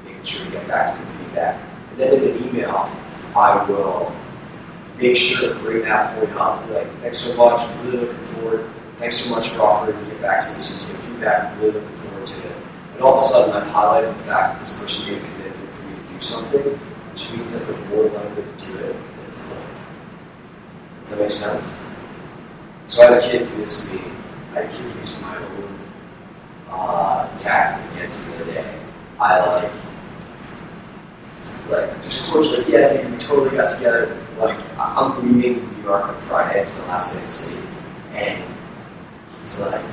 making sure to get back to me with feedback. And then in an email, I will make sure to bring that point up. Like, thanks so much, really looking forward. Thanks so much for offering to get back to me as soon as you get feedback. Really looking forward to it. And all of a sudden, I've highlighted the fact that this person made a commitment for me to do something, which means that they're more likely to do it than flip. Does that make sense? So I had a kid do this to me. I had a kid use my own tactic against me the other day. I just was like, yeah, dude, we totally got together. Like, I'm leaving New York on Friday. It's my last day in the city. And he's like,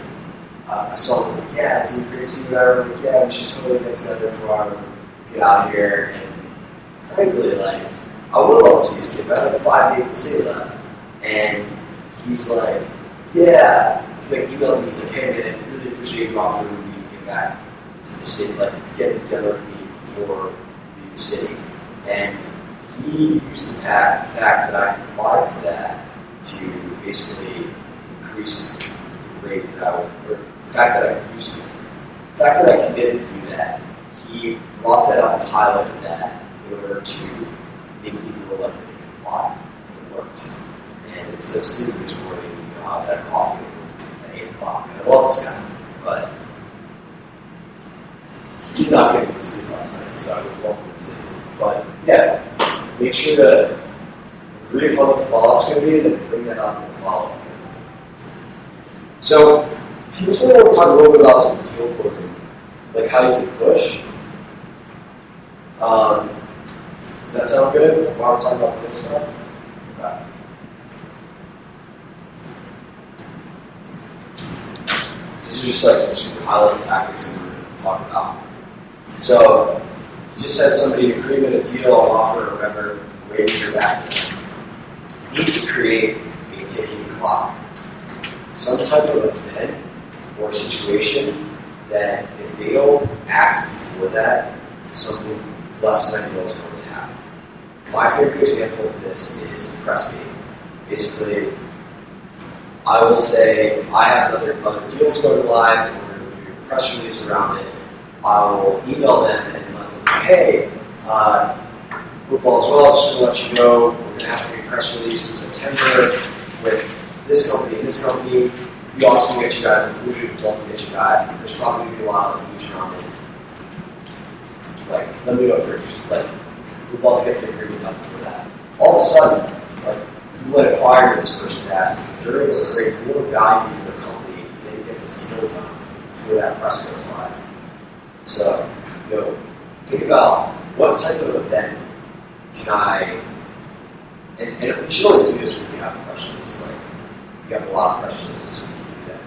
I saw him, like, yeah, dude, great to see you there. I'm like, yeah, we should totally get together for a while, get out of here. And frankly, like, I would love to see this kid, but I have like 5 days in the city left. And he's like, yeah. He's like, emails me, he's like, hey man, really appreciate you offering me to get back to the city, like, get together with me before leaving the city. And he used the fact that I applied to that to basically increase the rate that I would, or the fact that I committed to do that. He brought that up and highlighted that in order to make people more likely to comply, and it worked. And it's so sleepy this morning, I was at a coffee at 8 o'clock, and I love this guy, but he did not get me to sleep last night, so I would welcome to sleep. But yeah, make sure to agree upon what the follow-up's going to be, and then bring that up in the follow-up. So, people still want to talk a little bit about some deal closing, like how you can push. Does that sound good? While we're talking about deal stuff? Okay. So these are just like some super high-level tactics that we're going to talk about. So, you just said somebody an agreement, a deal, an offer, or whatever, waiting to hear back from them. You need to create a ticking clock. Some type of event or situation that if they don't act before that, something less than ideal is going to happen. My favorite example of this is press meeting. Basically, I will say, I have other deals going live, and we're going to do a press release around it. I will email them and let them know, hey, football as well, just to let you know, we're going to have a press release in September with this company and this company. We also get you guys included, we'd love to get you guys. There's probably going to be a lot of confusion around it. Like, let me know if you're interested. Like, we'd love to get the agreement done for that. All of a sudden, like, you let it fire this person's ass because they're able to create more value for the company if they get this deal done before that press goes live. So, think about what type of event can I, and we should only do this when we have a press release. Like, we have a lot of press releases, so we can do that.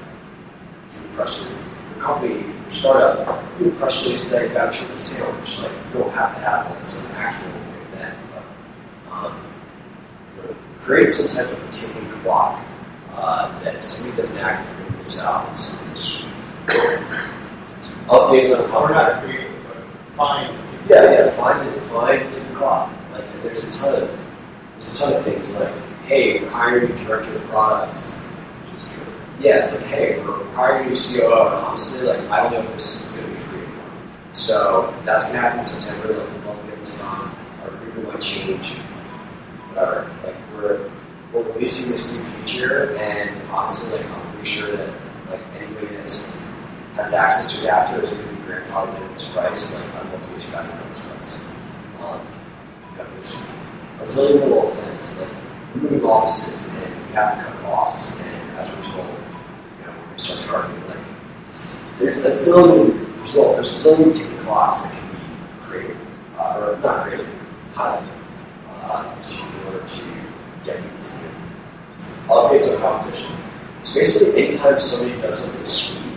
Do a press release. Your company, your startup, do a press release that you got to the sale, which like you don't have to have like some actual event, but create some type of ticking clock that if somebody doesn't act, they're going to miss out on something sweet. Updates on the We're not contract. creating, but find. Yeah, find ticking clock. Like there's a ton of things like, hey, we're hiring a director of products. Yeah, it's like, hey, we're hiring a new COO, and honestly, like, I don't know if this is going to be free anymore. So that's going to happen in September. Like, we'd love to get this done. Our agreement might change. Whatever. Like, we're releasing this new feature, and honestly, like, I'm pretty sure that like anybody that's has access to it after is going to be grandfathered in this price. Like, I'd love to get you guys on this price. There's a zillion little events, like moving offices, and we have to cut costs, and as a result, we start charging. Like, there's a zillion ticking clocks that can be created, or not created, highlighted, in order to get people to do updates on competition. So basically, anytime somebody does something sweet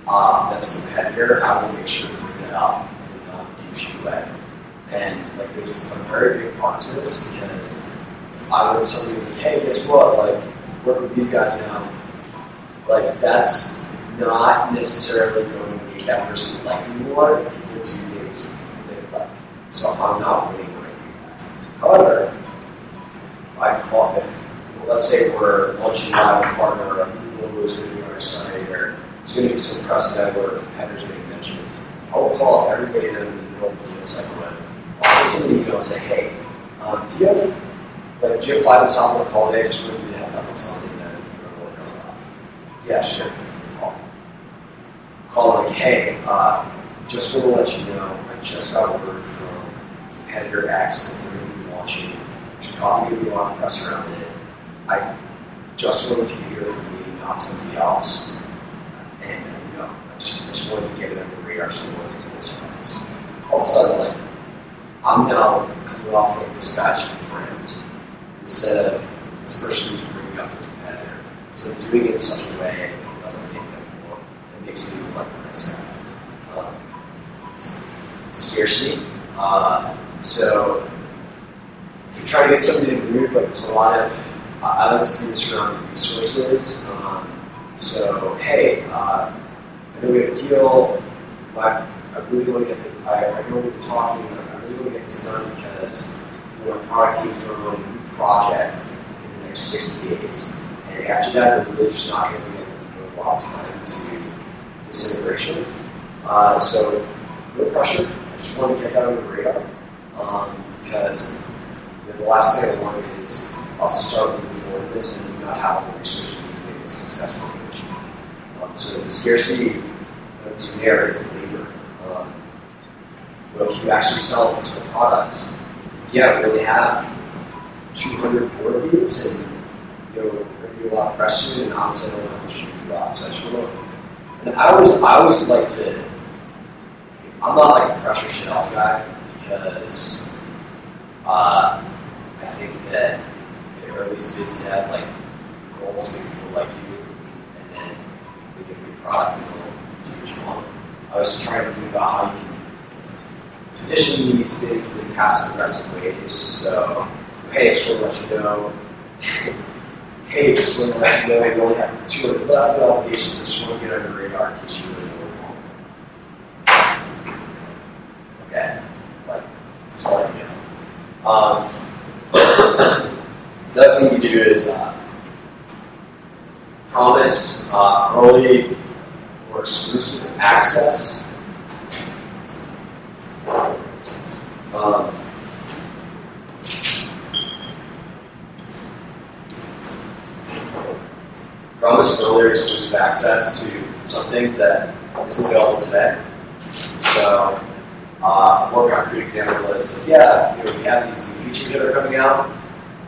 that's a competitor, I will make sure to bring that up in a non-douchey way. And like, there's a very big part to this because I would somebody like, hey, guess what? Like, work with these guys now. Like, that's not necessarily going to make that person like me more. People do things they like. So I'm not winning when I do that. However, I call if let's say we're launching live a partner, or a new logo is going to be on our site, or there's going to be some press event where competitors are going to be mentioned. I will call up everybody that in the middle of the deal cycle. I'll send somebody email and say, hey, do you have 5 minutes on the call today? Just want to give you a heads up on something that you're working on. Yeah, sure. Call like, hey, just want to let you know, I just got word from competitor X that they're going to be launching. There's probably going to be a lot of press around it. I just wanted you to hear from me, not somebody else. And I just wanted to get it on the radar so it wasn't a total surprise. All of a sudden, like, I'm now coming off like this guy's friend instead of this person who's bringing up the competitor. So I'm doing it in such a way that doesn't make them more. It makes me look like the nice guy. Scarcity. So if you're trying to get somebody to move, like there's a lot of, I like to do this around resources. So hey, I know we have a deal, but I really want to get I know we've been talking, I really want to get this done because our product team is going to run a new project in the next 60 days. And after that, they're really just not going to be able to devote a lot of time to this integration. So no pressure. I just want to get that on the radar because the last thing I want is also start moving forward with this and not have the resources to make it a successful integration. So the scarcity that's there is the labor. But if you actually sell a physical product, yeah, really have 200 board reviews and there'll be a lot of pressure and honestly I don't know how much you do outside show. And I always like to, I'm not like a pressure sales guy because I think that, or at least biz dev, like goals make people like you and then they give you a product and they'll do what you want. I was trying to think about how you can position these things in passive aggressive ways. So, hey, just want to let you know. Hey, just want to let you know we only have 200 left in obligations. I just want to get on your radar in case you really know what's wrong. Okay, like, just letting you know. The other thing you do is promise early or exclusive access. Promise earlier exclusive access to something that isn't available today. So, one concrete example is, we have these new features that are coming out.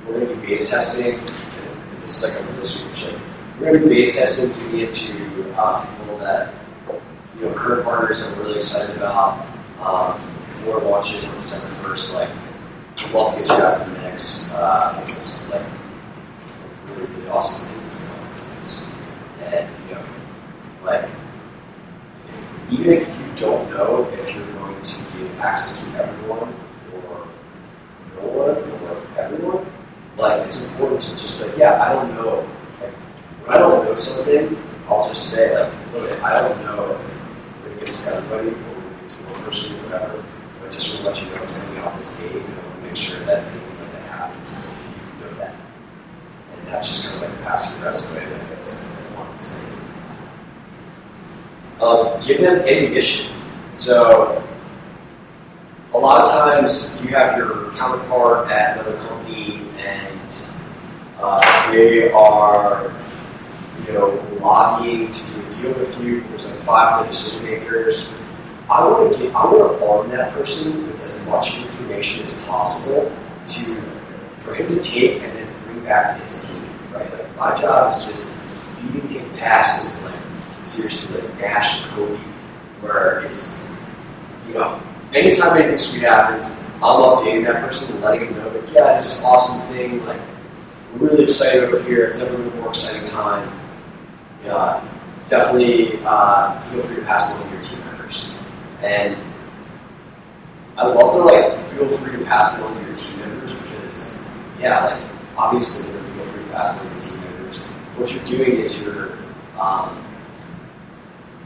We're going to be beta testing. And this is like a this week. We're going to be beta testing feeding it to people that current partners are really excited about. Before it launches on December 1st, like, we'd love to get you guys in the mix. I think this is like a really, really awesome thing that's going on in business. And, like, even if you don't know if you're going to give access to everyone or no one or everyone, like, it's important to just be like, yeah, I don't know. Like, when I don't know something, I'll just say, like, look, I don't know if we're going to give this to everybody or we're going to give it to one person or whatever. But just to let you know it's going to be on this date, and I want to make sure that anything that happens, you know that. And that's just kind of like a passive aggressive way that it's on this thing. Give them ammunition. So a lot of times you have your counterpart at another company and they are lobbying to do a deal with you. There's like 5 other decision makers. I want to arm that person with as much information as possible for him to take and then bring back to his team. Right? Like, my job is just beating him passes, like, seriously, like Nash and Kobe, where it's, anytime anything sweet happens, I'm updating that person and letting him know that, yeah, there's this awesome thing, like, we're really excited over here, it's never been a more exciting time. Definitely feel free to pass along to your team members. And I love the, feel free to pass along to your team members because, obviously, feel free to pass along to your team members. What you're doing is you're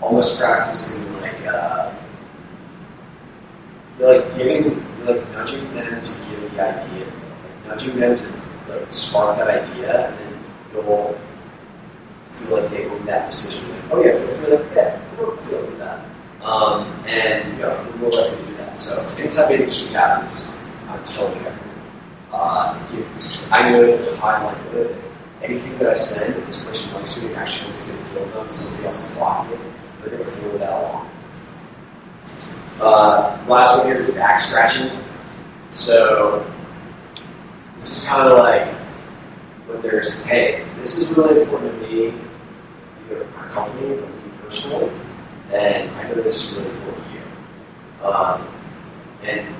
almost practicing you're nudging them to give the idea, nudging them to like spark that idea, and then you'll feel like they own that decision. Like, oh yeah, feel free, like, yeah, feel free with that. And we'll let you do that. So anytime anything sweet happens, I'm telling you, I know there's a high likelihood that anything that I send, if this person likes me and actually wants to get a deal done, somebody else is blocking it, they're going to forward that along. Last one here is back scratching. So this is kind of like when there's, hey, this is really important to me, either my company or me personally, and I know this is really important to you. And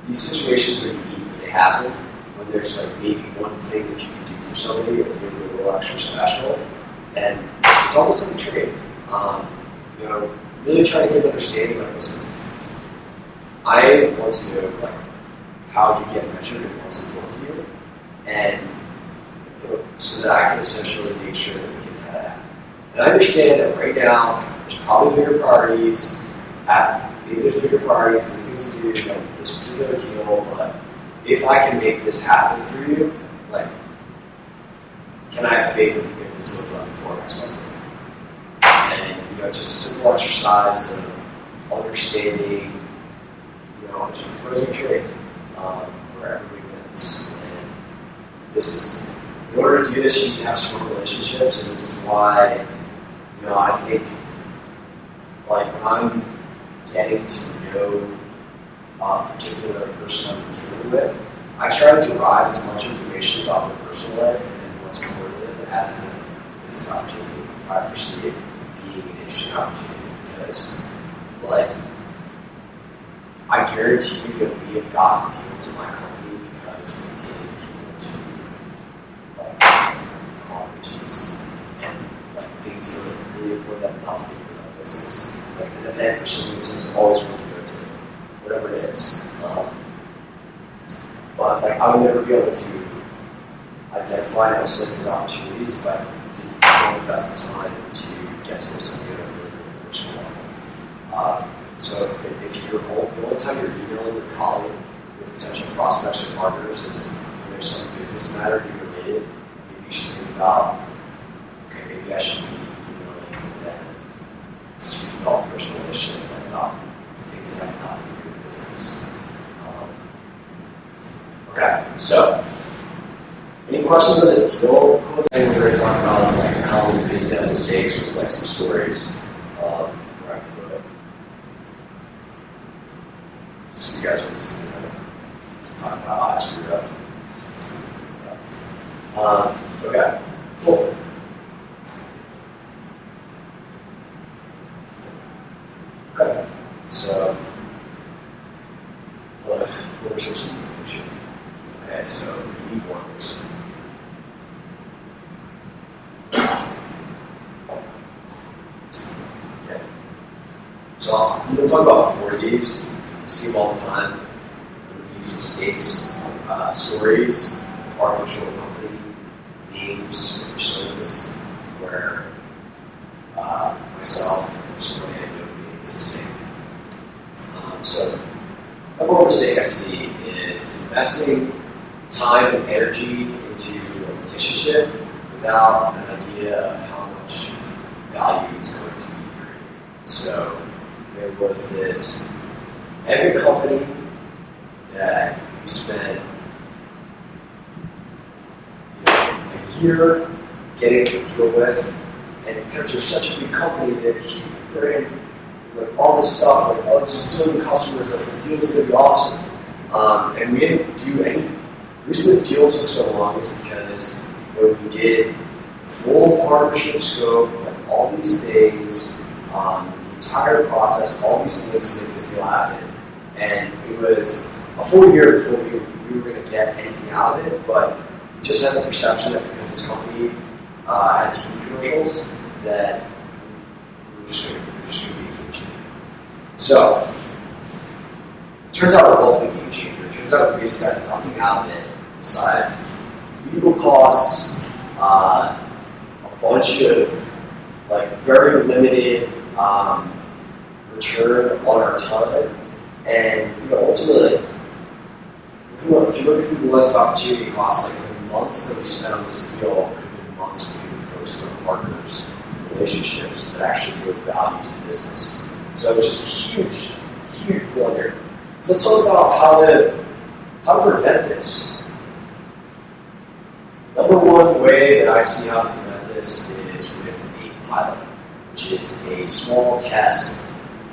these situations are unique. They happen when there's like maybe one thing that you can do for somebody that's maybe a little extra special, and it's almost like a trade. Really try to get an understanding like, listen, I want to know like how you get measured and what's important to you, and so that I can essentially make sure that we can have that. And I understand that right now there's probably bigger priorities. Maybe there's bigger priorities, bigger things to do. This particular deal, but if I can make this happen for you, like, can I have faith that we can get this deal done before X, Y, Z? And it's just a simple exercise of understanding. Just pros and trade where everybody wins. And this is, in order to do this, you need to have strong relationships, and this is why, I think, like, when I'm getting to know a particular person I'm dealing with, I try to derive as much information about their personal life and what's important to them as the business opportunity. I foresee it being an interesting opportunity because, like, I guarantee you that we have gotten deals in my company because we take people to like conferences and like things that are really important that nothing to do with our business. Like an event or something that someone's always wanted to go to, whatever it is. But like I would never be able to identify and isolate those opportunities if I didn't invest the time to get to know somebody at a really personal level. So if you're the only time you're emailing with colleagues, with potential prospects or partners is when there's some business matter to be related, maybe you should think about, okay, maybe I should be emailing them to develop a personal relationship and about things that have nothing to do with business. Okay, so any questions on this deal? Closing thing we're going to talk about is like common biz dev mistakes with like some stories of where I can go to. Just so you guys want to see talk about how I screwed up. Okay, cool. Okay, so what were some questions? Okay, so we need one person. Okay. So I'm going to talk about 4 Ds. You see them all the time. We use mistakes, stories, artificial company, names, personas, where myself or somebody I know makes a mistake. So number one mistake I see is investing time and energy into a relationship without an idea of how much value is going to be created. So there was this mega company that we spent a year getting to deal with, and because they're such a big company that they're in like all this stuff, like, oh, there's so many customers, like this deal's gonna be awesome. And we didn't do any. The reason the deal took so long is because when we did full partnership scope, like all these things, the entire process, all these things to make this deal happen. And it was a full year before we were going to get anything out of it, but we just had the perception that because this company had TV commercials, that we were just going to be a game changer. So, it turns out it wasn't a game changer. It turns out we basically got nothing out of it besides legal costs, a bunch of like very limited return on our time, and ultimately, if you look through the lens of opportunity costs, like months that we spent on this deal could have been months we could be focused on partners, relationships that actually drove value to the business. So it was just a huge, huge blunder. So let's talk about how to prevent this. Number one way that I see how to prevent this is with a pilot, which is a small test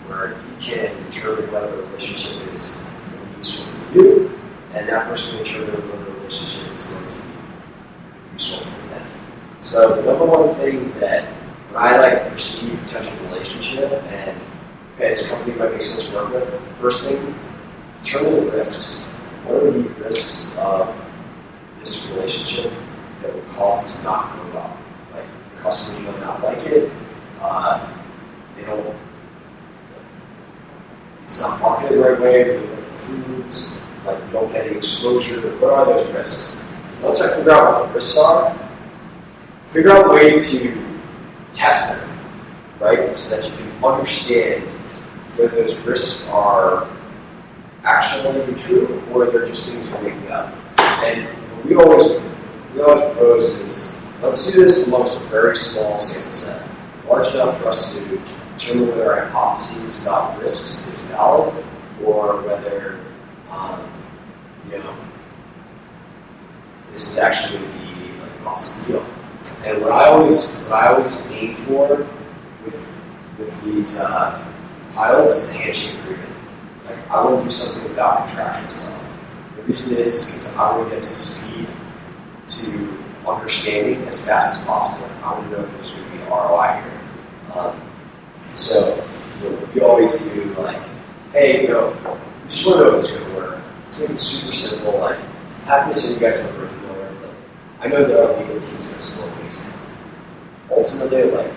where you can determine whether a relationship is going to be useful for you, and that person can determine whether the relationship is going to be useful for them. So the number one thing that when I like perceive a potential relationship and okay, this company might make sense to work with, first thing, determine the risks. What are the risks of this relationship that would cause it to not go well? Like your customers might not like it, they don't. It's not marketed the right way, we don't like the foods, like you don't get any exposure. What are those risks? Once I figure out what the risks are, figure out a way to test them, right? So that you can understand whether those risks are actually true or they're just things you're making up. And what we always propose is let's do this amongst a very small sample set, large enough for us to determine whether our hypotheses about risks is valid or whether this is actually going to be like an awesome deal. And what I always aim for with these pilots is a handshake agreement. Like I want to do something without contractual stuff. The reason is because I want to get to speed to understanding as fast as possible. I want to know if there's going to be an ROI here. So we always do like, hey, we just want to know if it's going to work. It's going to be super simple. Like, happy to see you guys work working on it, but I know that our legal team's going to slow things down. Ultimately, like,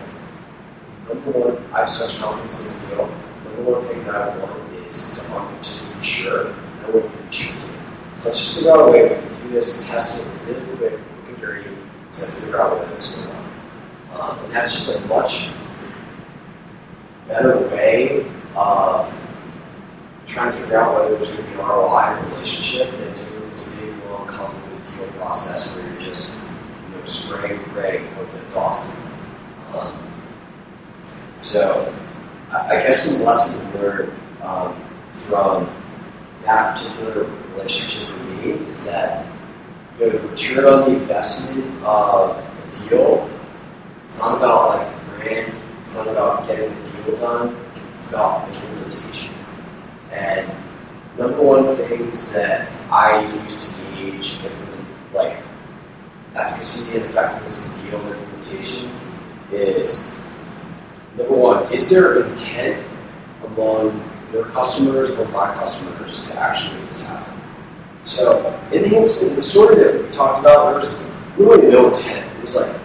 number one, I have such confidence in this deal. Number one thing that I want is to just be sure. I want you to be sure. So let's just figure out a way we can do this and test it really quick, quick and dirty, to figure out what this is going on. And that's just a much better way of trying to figure out whether there's going to be an ROI in a relationship than doing this big, long, complicated deal process where you're just spraying and praying and hope that it's awesome. So I guess some lessons learned from that particular relationship for me is that the return on the investment of a deal, it's not about like the brand, it's not about getting the deal done, it's about implementation. And number one things that I use to gauge like efficacy and effectiveness of deal implementation is number one, is there intent among your customers or my customers to actually make this happen? So in the story that we talked about, there was really no intent. It was like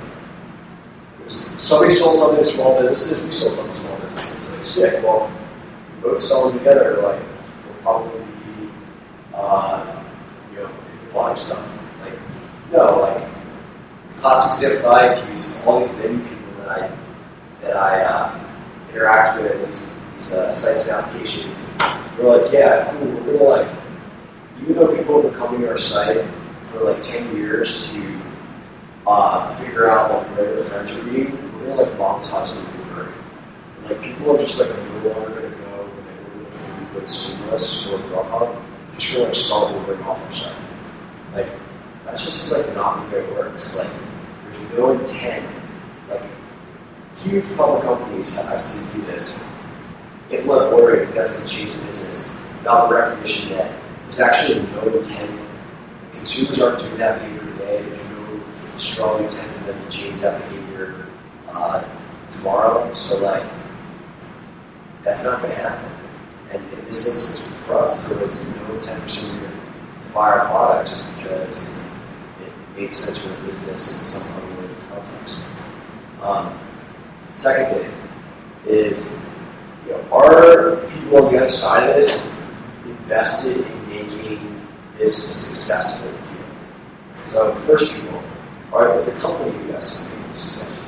somebody sold something to small businesses, we sold something to small businesses. Like sick. Well, if we both sell them together, like we'll probably be buying stuff. Like no, like the classic example I like to use is all these menu people that I interact with these sites and applications. We're like, yeah, cool. We're gonna like, even though people have been coming to our site for like 10 years to figure out like where their friends are being, we're gonna like monetize them Uber. Like people are just like no longer gonna go when they order their food with Seamless or Grubhub. Just gonna like start ordering off our site. Like that's just like not the way it works. Like there's no intent. Like huge public companies I've seen do this. Implement ordering, that's going to change the business without the recognition that there's actually no intent. Consumers aren't doing that behavior today. There's no strong intent for them to change that behavior tomorrow. So like, that's not going to happen. And in this instance for us, there was no intent for somebody to buy our product just because it made sense for the business in some unrelated context. Second thing is, are people on the other side of this invested in making this a successful deal? So first people, is the company invested in making this successful?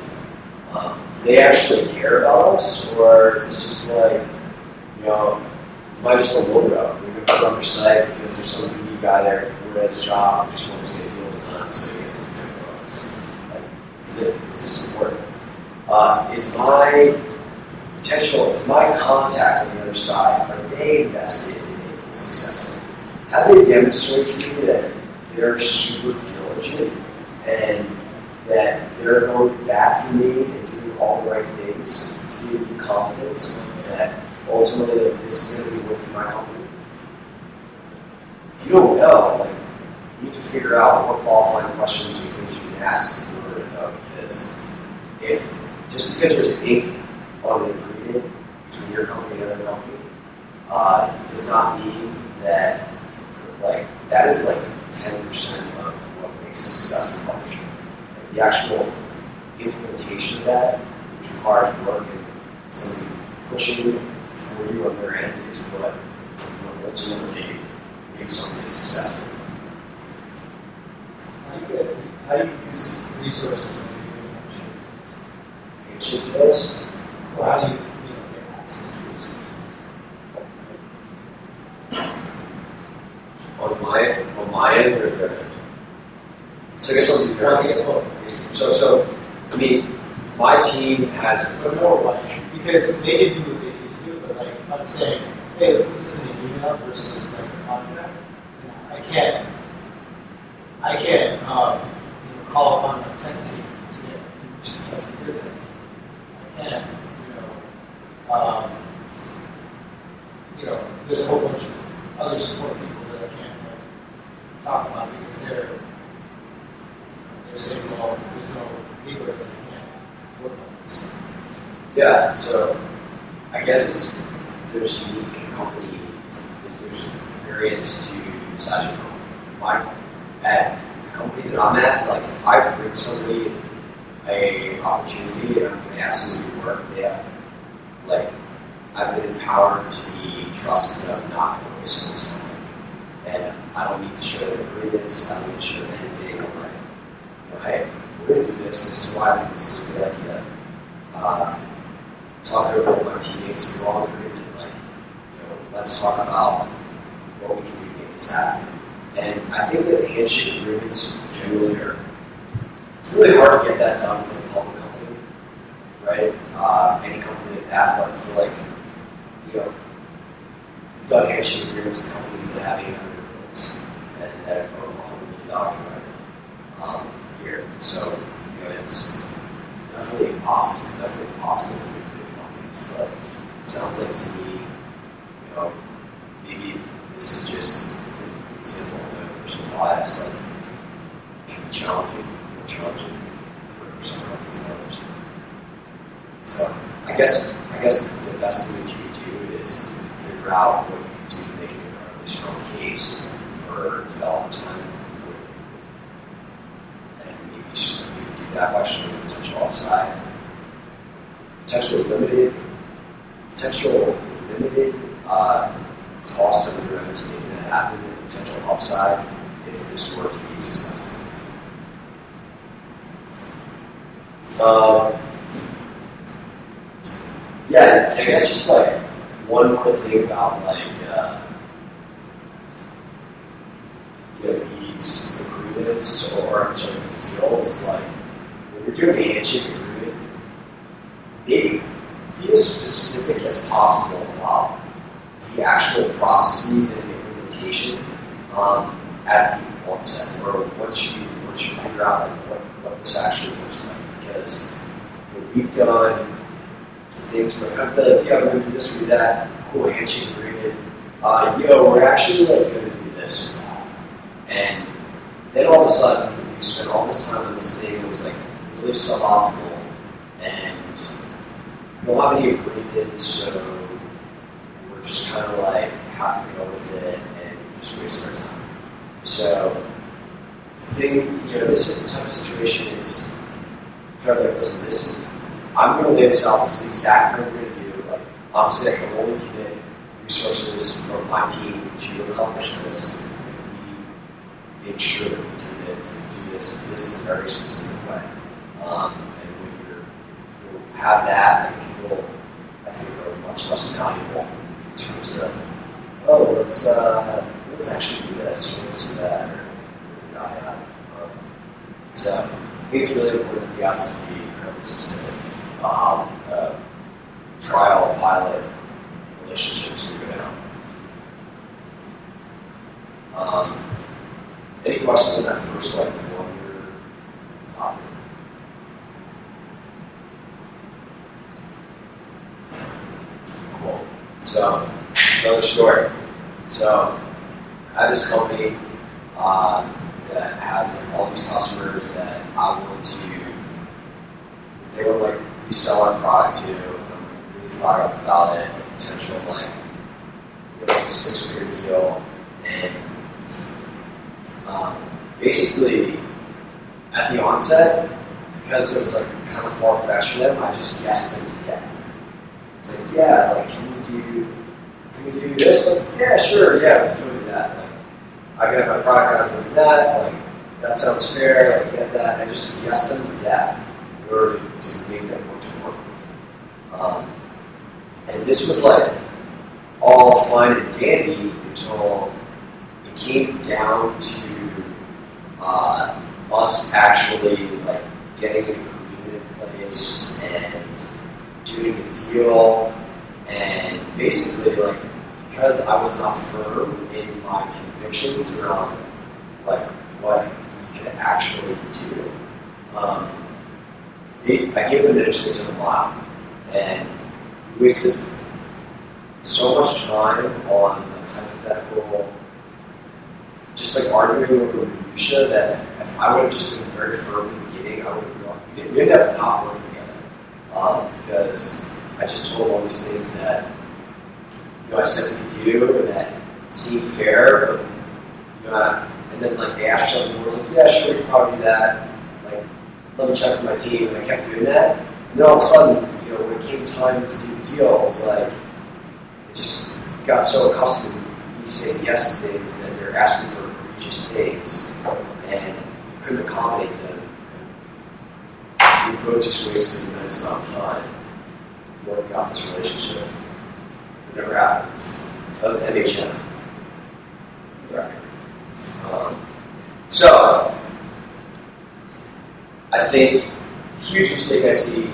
Do they actually care about us, or is this just like, am I just a logo? We're going to put on your site because there's some unique guy there who at his job who just wants to get deals done. done so he gets his bonus. Like, is this important? Is my contact on the other side, are they invested in making it successful? Have they demonstrated to me that they're super diligent and that they're going back for me and doing all the right things to give me confidence that ultimately that this is going to be worth my company? If you don't know, like, you need to figure out what qualifying questions or things you can ask in order to know, because if just because there's ink on an agreement between your company and another company, does not mean that like that is like 10% of what makes a successful partnership. Like, the actual implementation of that, which requires work and somebody pushing for you on their end, is what ultimately makes something successful. How do you use resources when you're doing Handshake deals. Or how do you get access to resources? On my end or their end? So I guess I'll do their end. So I mean, my team has But more like, because they can do what they need to do, but like, if I'm saying, hey, let's put this in an email versus like a contract, I can't call upon my tech team to get in touch with your tech team. I can't, there's a whole bunch of other support people that I can't talk about because they're saying, well, there's no paper that I can't work on this. Yeah, so I guess there's unique company, there's variance to the size of the company. At the company that I'm at, like if I bring somebody a opportunity and I'm going to ask them to do work, they have, like, I've been empowered to be trusted that I'm not going to waste someone's time. And I don't need to show them agreements, I don't need to show them anything. I'm like, hey, we're going to do this, this is why I think this is a good idea. Talk it over with my teammates if we're all in agreement, like, let's talk about what we can do to make this happen. And I think that handshake agreements generally are, it's really hard to get that done for a public company, right? Any company like that, but for like, done handshake agreements with companies that have 800 employees and that are over $100 million right here. So, it's definitely possible to do with big companies, but it sounds like to me, maybe this is just an example of personal bias, like, it can be challenging, more challenging for some companies than others. So, I guess the best thing that you can do is figure out what you can do to make an incredibly strong case for development time. And maybe you do that by showing potential upside. Potential limited cost of your own to making that happen, and potential upside if this were to be successful. Yeah, and I guess just like one more thing about like these agreements or these deals is like when you're doing a handshake agreement, be as specific as possible about the actual processes and the implementation at the onset, or once you figure out like what this actually looks like, because we've done things where I'm like, yeah, we're going to do this, we're do that, cool handshake agreement. We're actually like going to do this or that. And then all of a sudden, we spent all this time on this thing that was like really suboptimal, and we don't have any agreement, so we're just kind of like have to go with it and just waste our time. So, the thing, this is the type of situation, it's try to like, listen, I'm going to lay this out, this is exactly what we're going to do. Like, honestly, I can only commit resources from my team to accomplish this. We make sure that we do this in a very specific way. And when you have that, and people, I think, are much less valuable in terms of, let's actually do this, or let's do that, or yada yada. So I think it's really important at the outset to be incredibly specific. Trial, pilot, relationships we go down. Any questions on that first like 1 year topic? Cool. So another story. So I had this company that has like, all these customers that I wanted to. They were like resell our product to. I'm really fired up about it. The potential of like a 6-figure deal, and basically at the onset, because it was like kind of far fetched for them, I just yesed them to death. It's like, yeah, like can we do this? Like, yeah, sure, yeah, we can do that. Like, I got my product guys doing that. Like, that sounds fair. Like, get that. And I just yes them to death in order to make them want to work. And this was like all fine and dandy until it came down to us actually like getting an agreement in place and doing a deal, and basically like because I was not firm in my convictions around like what we could actually do, I gave them an inch to the mile, and we wasted so much time on like hypothetical, just like arguing over minutia that if I would have just been very firm in the beginning, I would have gone. We ended up not working together because I just told all these things that I said we could do and that seemed fair, but and then like they asked something more, like yeah, sure, you can probably do that. Like let me check with my team, and I kept doing that. And then all of a sudden, when it came time to do the deal, it was like it just got so accustomed to me saying yes to things that they're asking for egregious things, and you couldn't accommodate them. We both just wasted an immense amount of time working out this relationship. It never happened. That was the MHM. Right. So, I think a huge mistake I see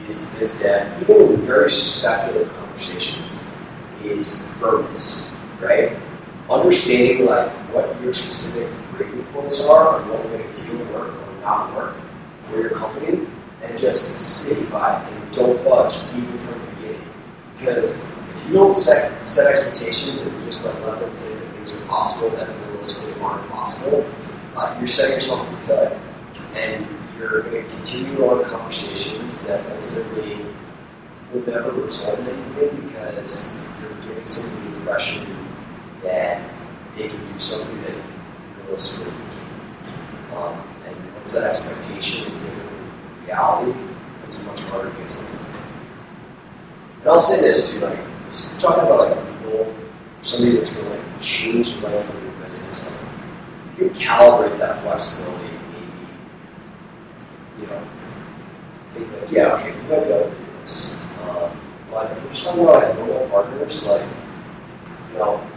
is that even in very speculative conversations is firmness, right? Understanding like what your specific breaking points are and what will make a deal work or not work for your company, and just stick by it and don't budge even from the beginning. Because if you don't set expectations and just like let them think that things are possible that realistically aren't possible, you're setting yourself up for failure. And you're going to continue on conversations that ultimately will never result in anything because you're giving somebody the impression that they can do something that realistically can't. And once that expectation is different than reality, it becomes much harder to get something. And I'll say this too, like, we're talking about like people, somebody that's going to like change the life of your business. Like, you can calibrate that flexibility. Think like, yeah, okay, we might be able to do this. But if we're just talking about like normal partners, like,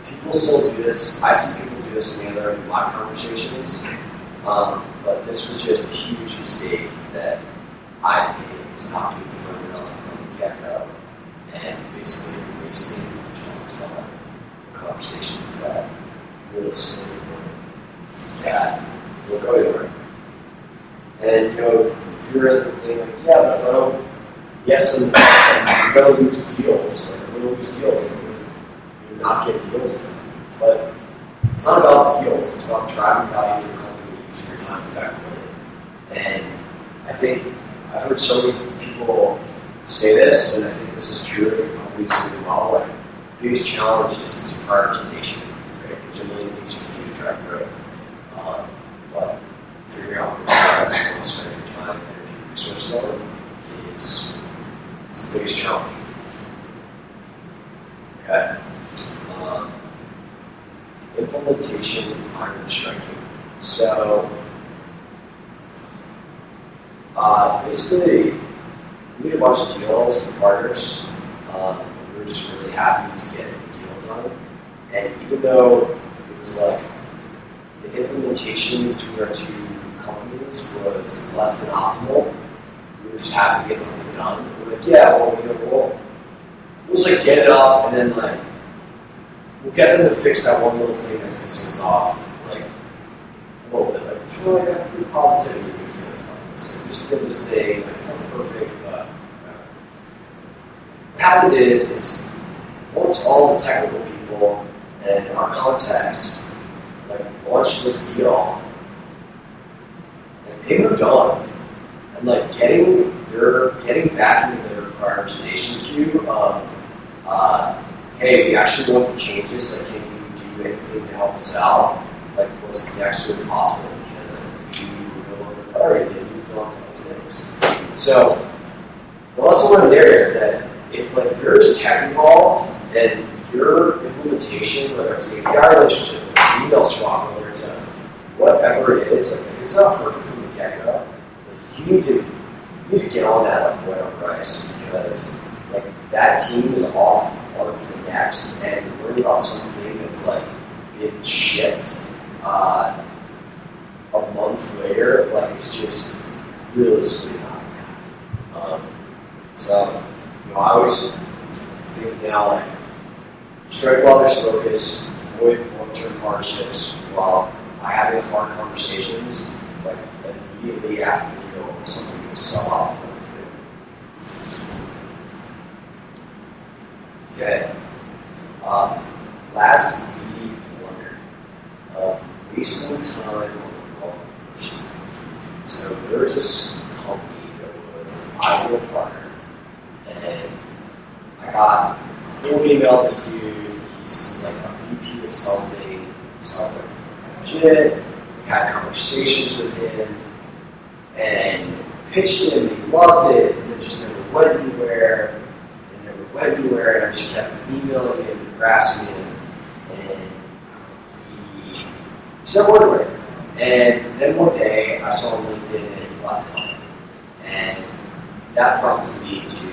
people still do this. I see people do this in the other live conversations. But this was just a huge mistake that I made, was not being firm enough from the get-go, and basically wasting time conversations that really slowly that will go anywhere. And if you're in the thing like, yeah, but if I don't, yes, and I'm going to lose deals. Like, I'm going to lose deals. I'm going to not get deals done. But it's not about deals. It's about driving value for your company and using your time effectively. And I think I've heard so many people say this, and I think this is true if your company's doing well. Like, the biggest challenge is prioritization. Right? There's a million things you can do to drive growth. But figuring out which guys you want to spend your time, energy, resources on is the biggest challenge. Okay. Implementation, iron striking. So, basically, we did a bunch of deals with partners. We were just really happy to get the deal done. And even though it was like the implementation between our two companies was less than optimal. We were just happy to get something done. We're like, yeah, well, we'll just like get it up and then like we'll get them to fix that one little thing that's pissing us off, like a little bit. Like, just really got free positivity and feelings about this. Like, we just did this thing, like it's not perfect, but what happened is once all the technical people and our contacts like launched this deal, like, they moved on. And like getting back into their prioritization queue of hey, we actually want to change this, like can you do anything to help us out? Like was next to impossible because like, we were no longer priority, they moved on to other things. So the lesson learned there is that if like there's tech involved and your implementation, whether it's an API relationship, whether it's an email swap, whether it's a whatever it is, like if it's not perfect from the get-go, like you need to get on that like right on rice because like that team is off on to the next and worrying about something that's like been shipped a month later, like it's just realistically not gonna happen. So I always think now like strike while there's focus, avoid long-term hardships while having hard conversations like immediately after the deal if something is suboptimal for you. Okay. Last key blunder. Wasting time on the wrong person. So there was this company that was an ideal partner, and I got a cold email this dude. He's like a VP of something. So I was like, legit. We had conversations with him, and pitched him. He loved it, and it just never went anywhere. And I just kept emailing him and harassing him, and he said word away. And then one day I saw on LinkedIn and he left the company, and that prompted me to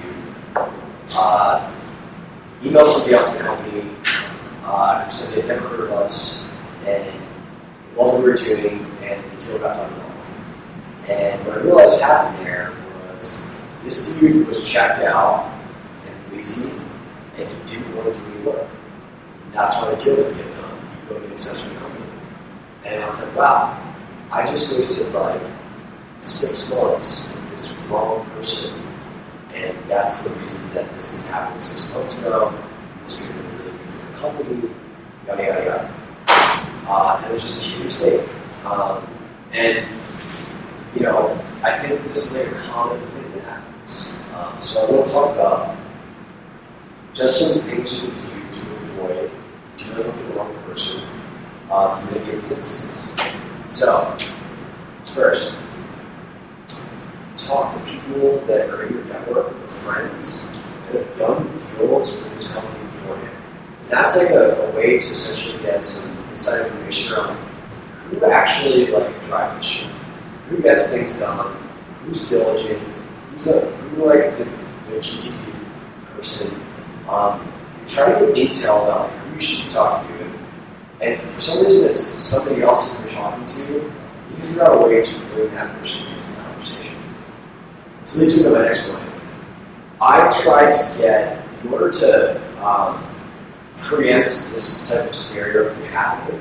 email somebody else in the company who said they'd never heard of us and loved what we were doing, and the deal got done wrong. And what I realized happened there was this dude was checked out lazy, and he didn't want to do any work. And that's why the deal didn't get done. You go to the assessment company. And I was like, wow, I just wasted like 6 months with this wrong person. And that's the reason that this didn't happen 6 months ago. This would have been really good for the company, yada, yada, yada. And it was just a huge mistake. And, I think this is like a common thing that happens. So I want to talk about just some things you can do to avoid dealing with the wrong person to mitigate these instances. So, first, talk to people that are in your network or friends that have done deals with this company before you. And that's like a way to essentially get some inside information around who actually like drives the ship, who gets things done, who's diligent, who like is a GTP person. Try to get intel about like, who you should be talking to. And if for some reason it's somebody else that you're talking to, you can figure out a way to bring that person into the conversation. So leads me to my next point. I try to get, in order to preempt this type of scenario from happening,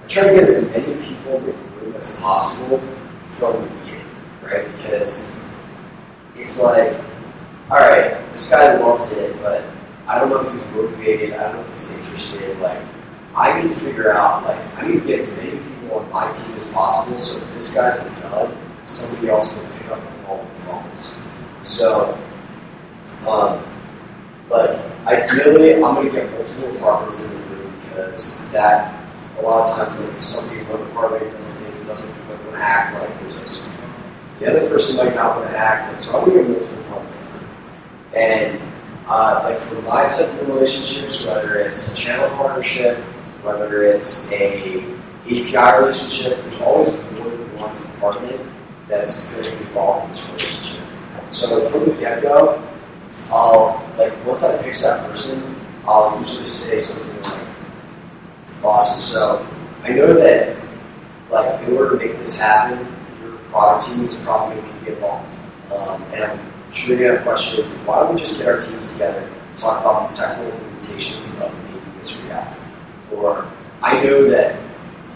I try to get as many people in the room as possible from the beginning, right? Because it's like, all right, this guy loves it, but I don't know if he's motivated, I don't know if he's interested, like, I need to figure out, like, I need to get as many people on my team as possible so if this guy's done, somebody else will pick up the ball and phones. So, like, ideally, I'm going to get multiple departments in the room because that, a lot of times, like, if somebody in one department doesn't want to act like there's a the other person might not want to act, like, so I'm going to get multiple departments in the room. And like for my typical relationships, whether it's a channel partnership, whether it's a API relationship, there's always more than one department that's going to be involved in this relationship. So from the get-go, I'll, like, once I pick that person, I'll usually say something like, awesome, so I know that, like, in order to make this happen, you're product team is probably going to get involved. And I'm sure you're going to have questions. Why don't we just get our teams together, talk about the technical limitations of making this reality? Or I know that,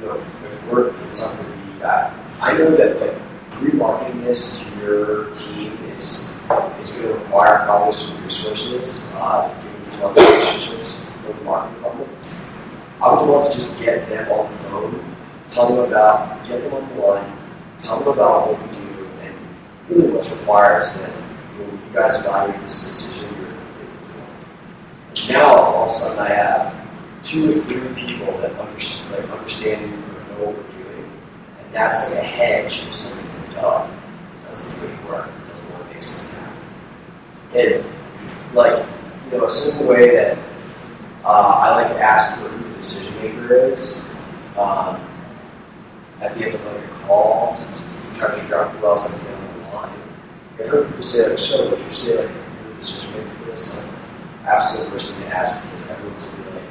if we're talking to the guy, I know that like remarketing this to your team is going to require probably some resources, given from other relationships for the marketing department. I would love to just get them on the phone, get them on the line, tell them about what we do, and really what's required so that you guys evaluate this decision you're making. Now, all of a sudden, I have 2 or 3 people that understand or know what we're doing, and that's like a hedge if somebody's like, "Duh, it doesn't do any work, it doesn't want to make something happen." And a simple way that I like to ask for who the decision maker is at the end of like a call to try to figure out who else I can get on the line. I've heard people say like, "So, would you say like you're the decision maker for this?" Like, absolute person to ask because everyone's gonna be like,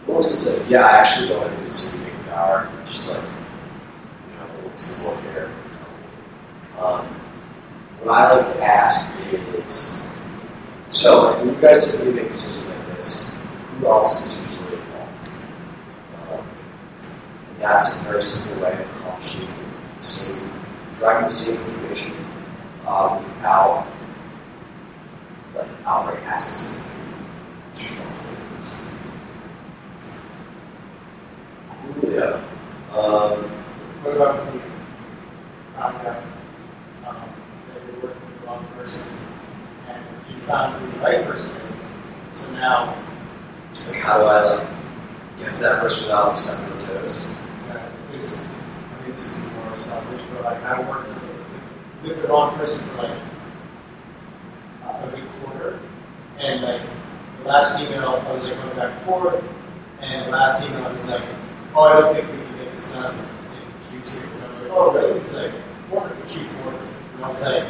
everyone's gonna say, "Yeah, I actually don't have a decision making power." Just like, to work there. What I like to ask is, so like, when you guys typically make decisions like this, who else is usually involved? And that's a very simple way of accomplishing driving the same information without like outright asking somebody who's responsible for this. Yeah. What about when you found out that you're working with the wrong person and you found who the right person is? So now, Like, how do I like get to that person without like stepping on toes? this is more selfish, but like I worked with the wrong person for like a good quarter, and like the last email I was like going back and forth, and the last email was like, "Oh, I don't think we can get this done in Q2." And I'm like, "Oh, really?" He's like, "Work at the Q4." And I was like,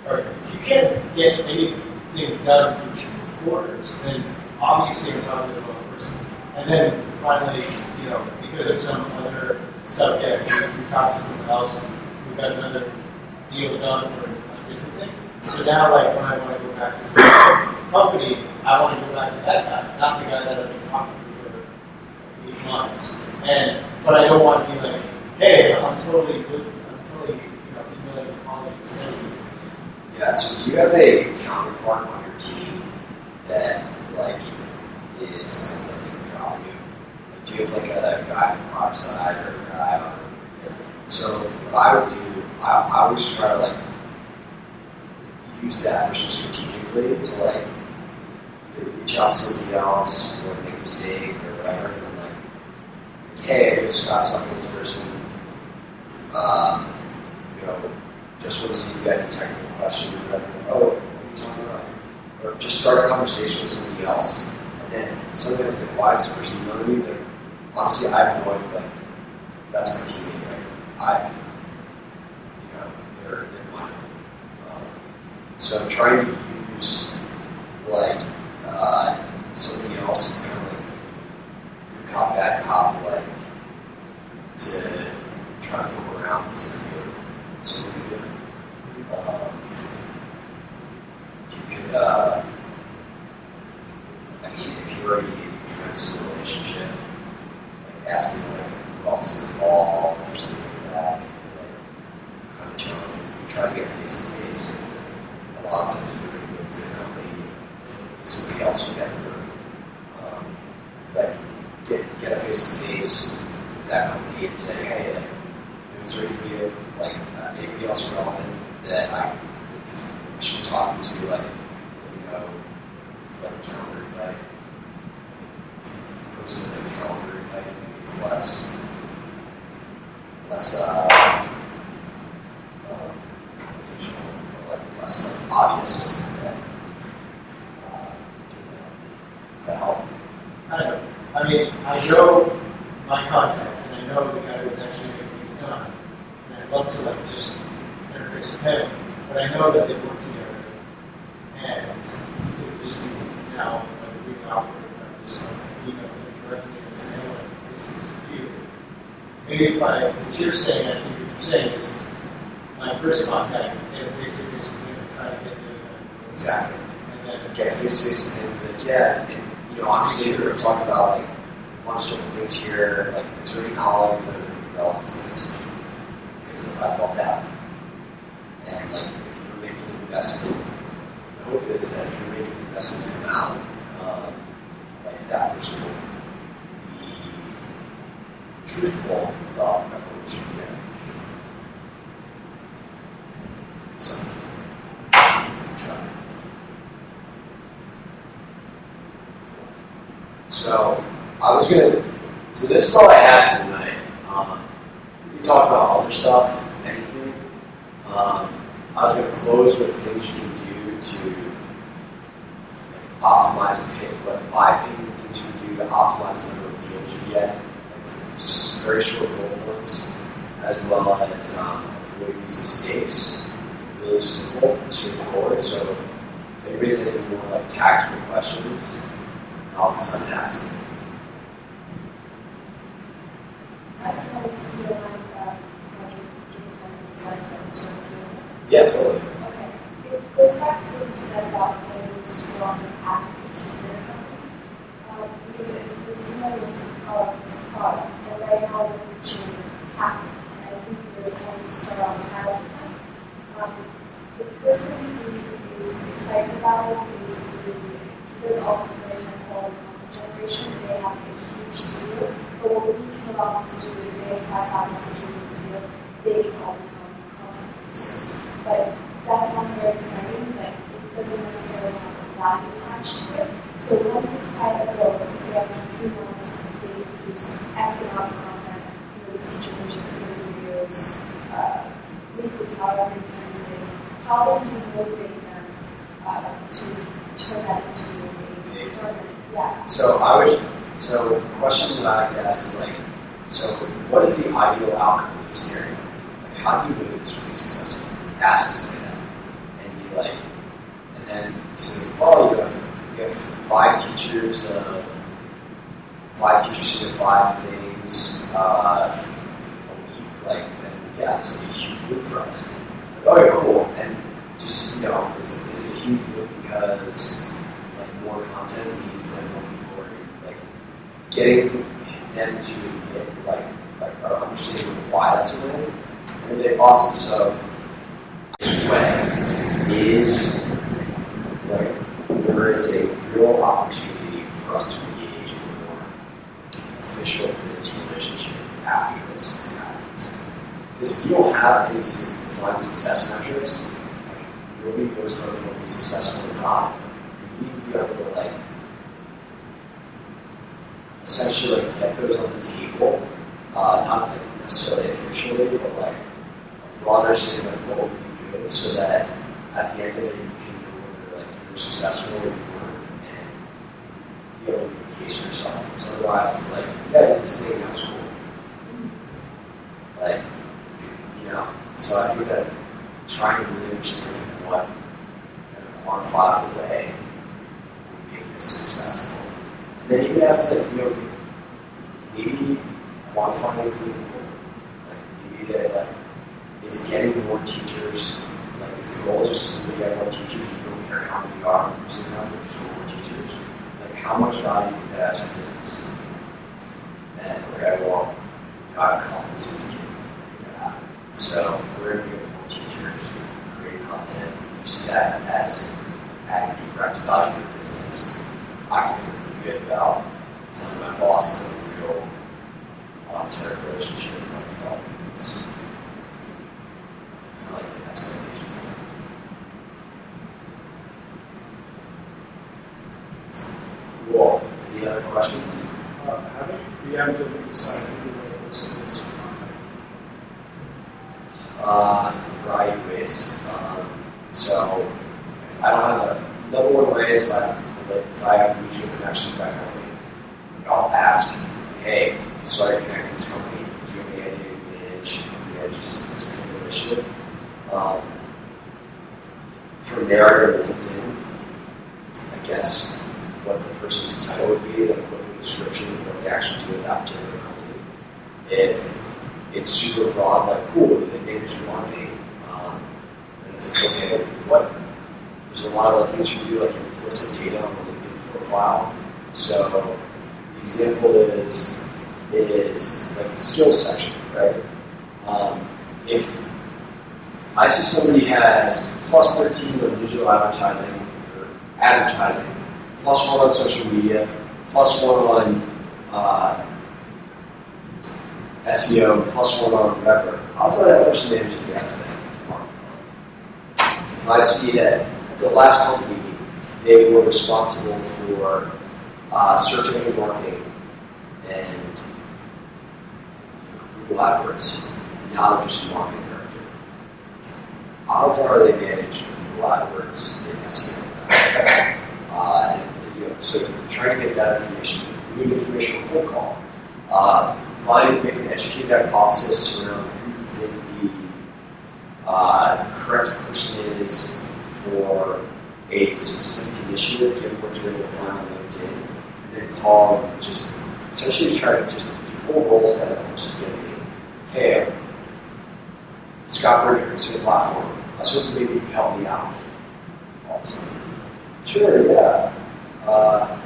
"All right, if you can't get anything done for 2 quarters, then obviously I'm talking to the wrong person." And then finally, because of some other subject, we talked to someone else, and we got another deal done for a different thing. So now, like, when I want to go back to the company, I want to go back to that guy, not the guy that I've been talking to for 8 months. But I don't want to be like, "Hey, I'm totally good. I'm totally, emailing and calling and sending." Yeah, so do you have a counterpart on your team that like is like, does a good job of you? Like, do you have like a guy on the product side or a guy on? So what I would do, I always try to like use that person strategically to like either reach out to somebody else or make a mistake or whatever, and then like, "Hey, I just got something with this person. Just want to see if you got any technical questions or whatever." "Oh, what are you talking about?" Or just start a conversation with somebody else. And then sometimes like, "Why is this person emailing me?" Like, honestly, I have no idea. Like, that's my teammate. Like, they're mine. So I'm trying to use like somebody else, kind of like good cop, bad cop, like to try to poke around somebody good. You could, if you're already trying to see a relationship, like ask me like who else is involved or something like that. Like, kind of challenging. You try to get face to face. A lot of times you're going to go to the company, somebody else will get get a face to face with that company and say, "Hey, is there anybody else relevant that we should talk to, like, like a calendar invite?" Posting as a calendar invite, maybe it's less computational, or like less like obvious. Does that help? I know my contact, and I know the guy who's actually making things done, and I'd love to like just interface with him, but I know that they work together, and it would just be now like really awkward if I just email them directly and say, "Hey, I want to face with you." Maybe what you're saying, I think, is you're saying is, my first contact, get a face-to-face with him and try to get there. Exactly. And then, Get a face-to-face with him, like, yeah, and, you know, honestly, we're talking about, like, a bunch of different things here, like, is there any colleagues that are developed this because of that all that? And, like, if you're making an investment, the hope is that if you're making an investment in them out, like, that person will be truthful about what you should get. So, try. So, so this is all I had for tonight. We can talk about other stuff, anything. I was going to close with things you can do to optimize five things you can do to optimize the number of deals you get, like very short goal points, as well as avoid these mistakes. Really simple, straightforward. So if anybody's got any more like tactical questions, I'll start asking. I don't know if you don't mind giving kind of insight on sort of journal. Yeah, totally. Okay. It goes back to what you said about getting strong advocates for your company. Because we're familiar with the product, and right now we're teaching capital, and I think we're going to start on pilot plan. The person who is excited about it is there's all very high quality content generation, and they have a huge studio. But what we can allow them to do is they have 5,000 teachers in the field, they can all become content producers. But that sounds very exciting, but it doesn't necessarily have a value attached to it. So once this pilot goes, and say after 3 months, they produce X amount of content, these teachers are just submitting videos, weekly, however many times it is, how then do you motivate them to turn that into a permanent? Yeah. So the question that I like to ask is like, so what is the ideal outcome of this scenario? Like, how do you know this will be successful? Ask somebody that, and be like, and then say, well, you have 5 teachers of 5 teachers who do 5 things a week. Like, then yeah, this is a huge move for us. Like, okay, cool. And just is it a huge move because like more content means that more people are like getting them to get like understanding why that's a win. And they awesome. So this way is like there is a real opportunity for us to engage in a more official business relationship after this happens. Because if you don't have any defined success metrics, like nobody knows whether you'll be successful or not. And you need to be able to like essentially like get those on the table, not like necessarily officially, but like a broad understanding of what would be good, so that at the end of it you can know whether like you're successful or you weren't, and be able to make a case for yourself. Because otherwise it's like, yeah, this thing that was cool. Like, so I think that trying to really understand what in a quantifiable way would make this successful. And then you can ask that, maybe quantifying is important. Like maybe that like is getting more teachers, like is the goal just to get more teachers, you don't care how many are using them, but just more teachers. Like how much value do you think that adds to business? And okay, well, I have confidence in that. So we're going to get more teachers, create content, you see that as adding direct value to business. I can feel pretty good about telling my boss that we real long-term relationship with developers. I like the expectations there. Cool. Any other questions? How do you preemptively decide who to post in this content? Variety of ways. So I don't have a number one way is if I have mutual connections to that company, I'll ask, hey, started connecting this company, do you have any idea to manage this particular initiative? From there to LinkedIn, I guess what the person's title would be, like what the description of what they actually do at that particular company. If it's super broad, like, cool, they manage marketing. And it's like, okay, what? There's a lot of other things you can do, like implicit data on the LinkedIn profile. So the example is like the skills section, right? If I see somebody has plus 13 on digital advertising, or advertising, plus 1 on social media, plus 1 on SEO, plus 1 on whatever, I'll tell you that person manages the ad spend. If I see that at the last company, they were responsible for search engine marketing and Google AdWords, now they're just a marketing director. Odds are they manage Google AdWords and SEO. So trying to get that information, we need information on cold call. Make an educated hypothesis around who you think the correct person is for a specific initiative, given what you're able to find on LinkedIn, and then call and just essentially try to just pull roles out of them, just to get me. Hey, Scott Burger, consumer platform. I was hoping maybe you could help me out. Awesome. Sure, yeah. How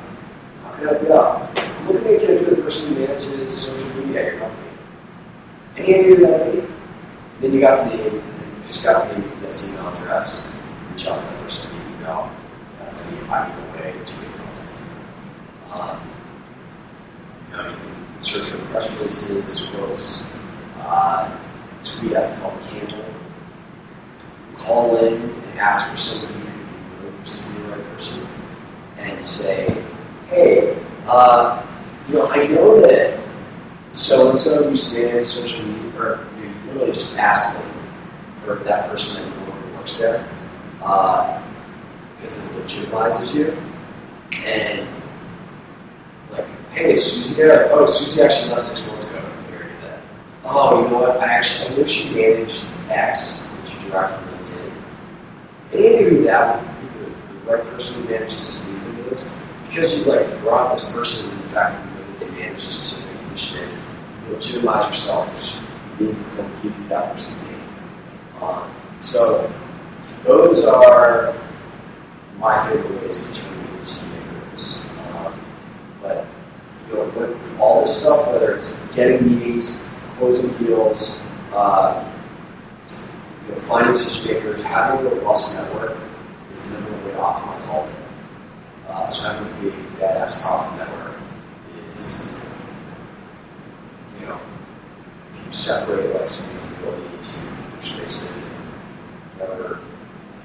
can I help you out? I'm looking at a good person who manages social media at your company. Any idea who that would be? Then you got the name, and you just got the name, yes, email address, reach out to that person via email. That's the ideal way to get contact. You can search for press releases, quotes, tweet at the public handle, call in and ask for somebody who knows to be the right person, and say, hey, I know that so-and-so used to manage social media, or you literally just ask them for that person that no longer works there, because it legitimizes you. And like, hey, is Susie there? Like, oh, Susie actually left 6 months ago. That. Oh, you know what? I know she managed X, which you derive from LinkedIn. Any idea who the right person who manages this new thing is? Because you like brought this person in the fact that you know that they manage a specific initiative, you legitimize yourself, which means that they'll give you that person's name. So those are my favorite ways of determining decision makers. But with all this stuff, whether it's getting meetings, closing deals, finding decision makers, having a robust network is the number one way to optimize all of it. So having a big, badass profit network is, if you separate like somebody's ability to persuasive, whatever,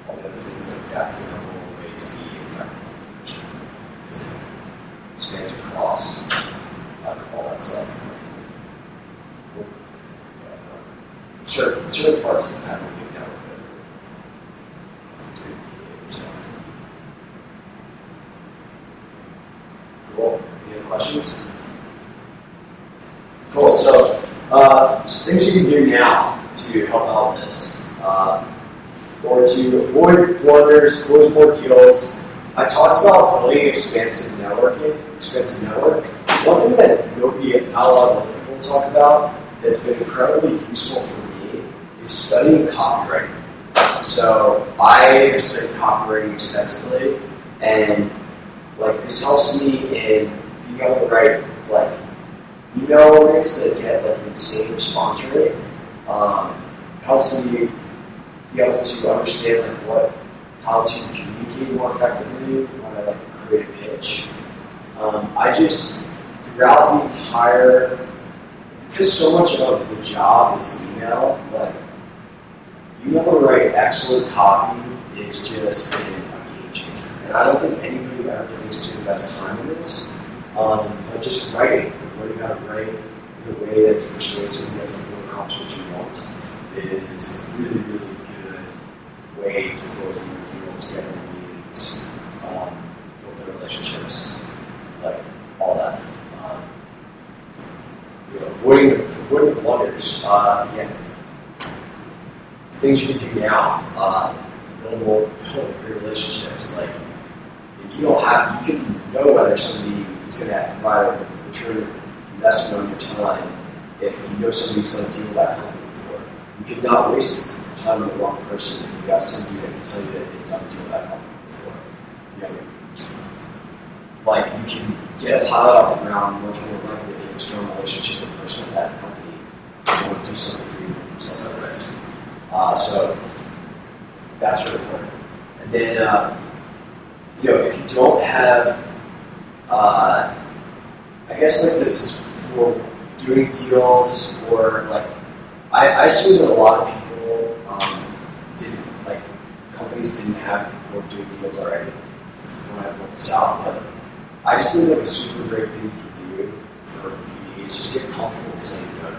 all the other things, like that's the number one way to be effective in leadership. Because it spans across all that stuff. Certain parts of having a big network that are yourself. Cool. Any other questions? Cool. So, things you can do now to help out with this, or to avoid blunders, close more deals. I talked about building expansive network. One thing that not a lot of other people talk about that's been incredibly useful for me is studying copywriting. So I have studied copywriting extensively, and this helps me in being able to write email links that get an insane response rate. Helps me be able to understand how to communicate more effectively when I create a pitch. I just throughout the entire, because so much of the job is email, being able to write excellent copy is just been a game changer. And I don't think anybody ever thinks to invest time in this. But just writing, learning how to write in a way that's persuasive enough to accomplish what you want is a really, really good way to close more deals, get more meetings, build better relationships, all that. Avoiding blunders. Things you can do now, build great relationships. You can know whether somebody is going to provide a return investment on your time if you know somebody who's done a deal with that company before, you cannot waste time on the wrong person if you got somebody that can tell you that they've done a deal with that company before. You know, like you can get a pilot off the ground much more likely if you have a strong relationship with the person at that company to want to do something for you and themselves at risk. So that's really important. And then, you know, if you don't have, I guess like this is for doing deals or like, I assume that a lot of people didn't, like, companies didn't have people doing deals already when I put this out, but I just think like a super great thing you can do for BD is just get comfortable with saying no to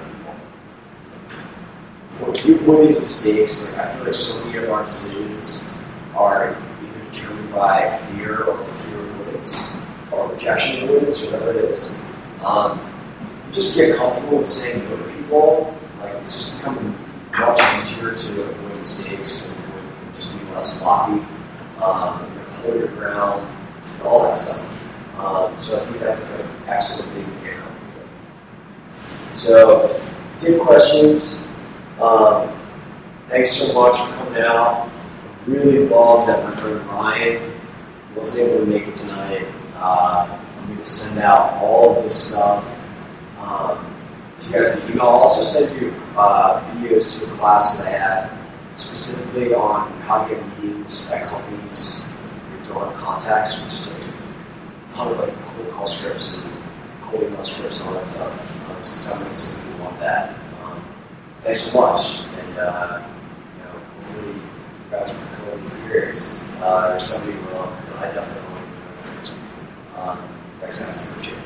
people. If you avoid these mistakes, like I feel like so many of our decisions are either determined by fear or fear avoidance or rejection avoidance, whatever it is. You just get comfortable with saying no to people. Like it's just becoming much easier to avoid mistakes and avoid just being less sloppy, hold your ground, and all that stuff. So I think that's an excellent thing to get comfortable with. So, good questions. Thanks so much for coming out. Really bummed that my friend Ryan wasn't able to make it tonight. I'm going to send out all of this stuff to you guys. I'll also send you videos to a class that I had specifically on how to get meetings at companies you don't have contacts, which is like a ton of like cold call scripts and cold email scripts and all that stuff. Some people want that. Thanks so much, and you know, hopefully you guys will go into yours or somebody will, because I definitely want to do it. Thanks guys, appreciate it.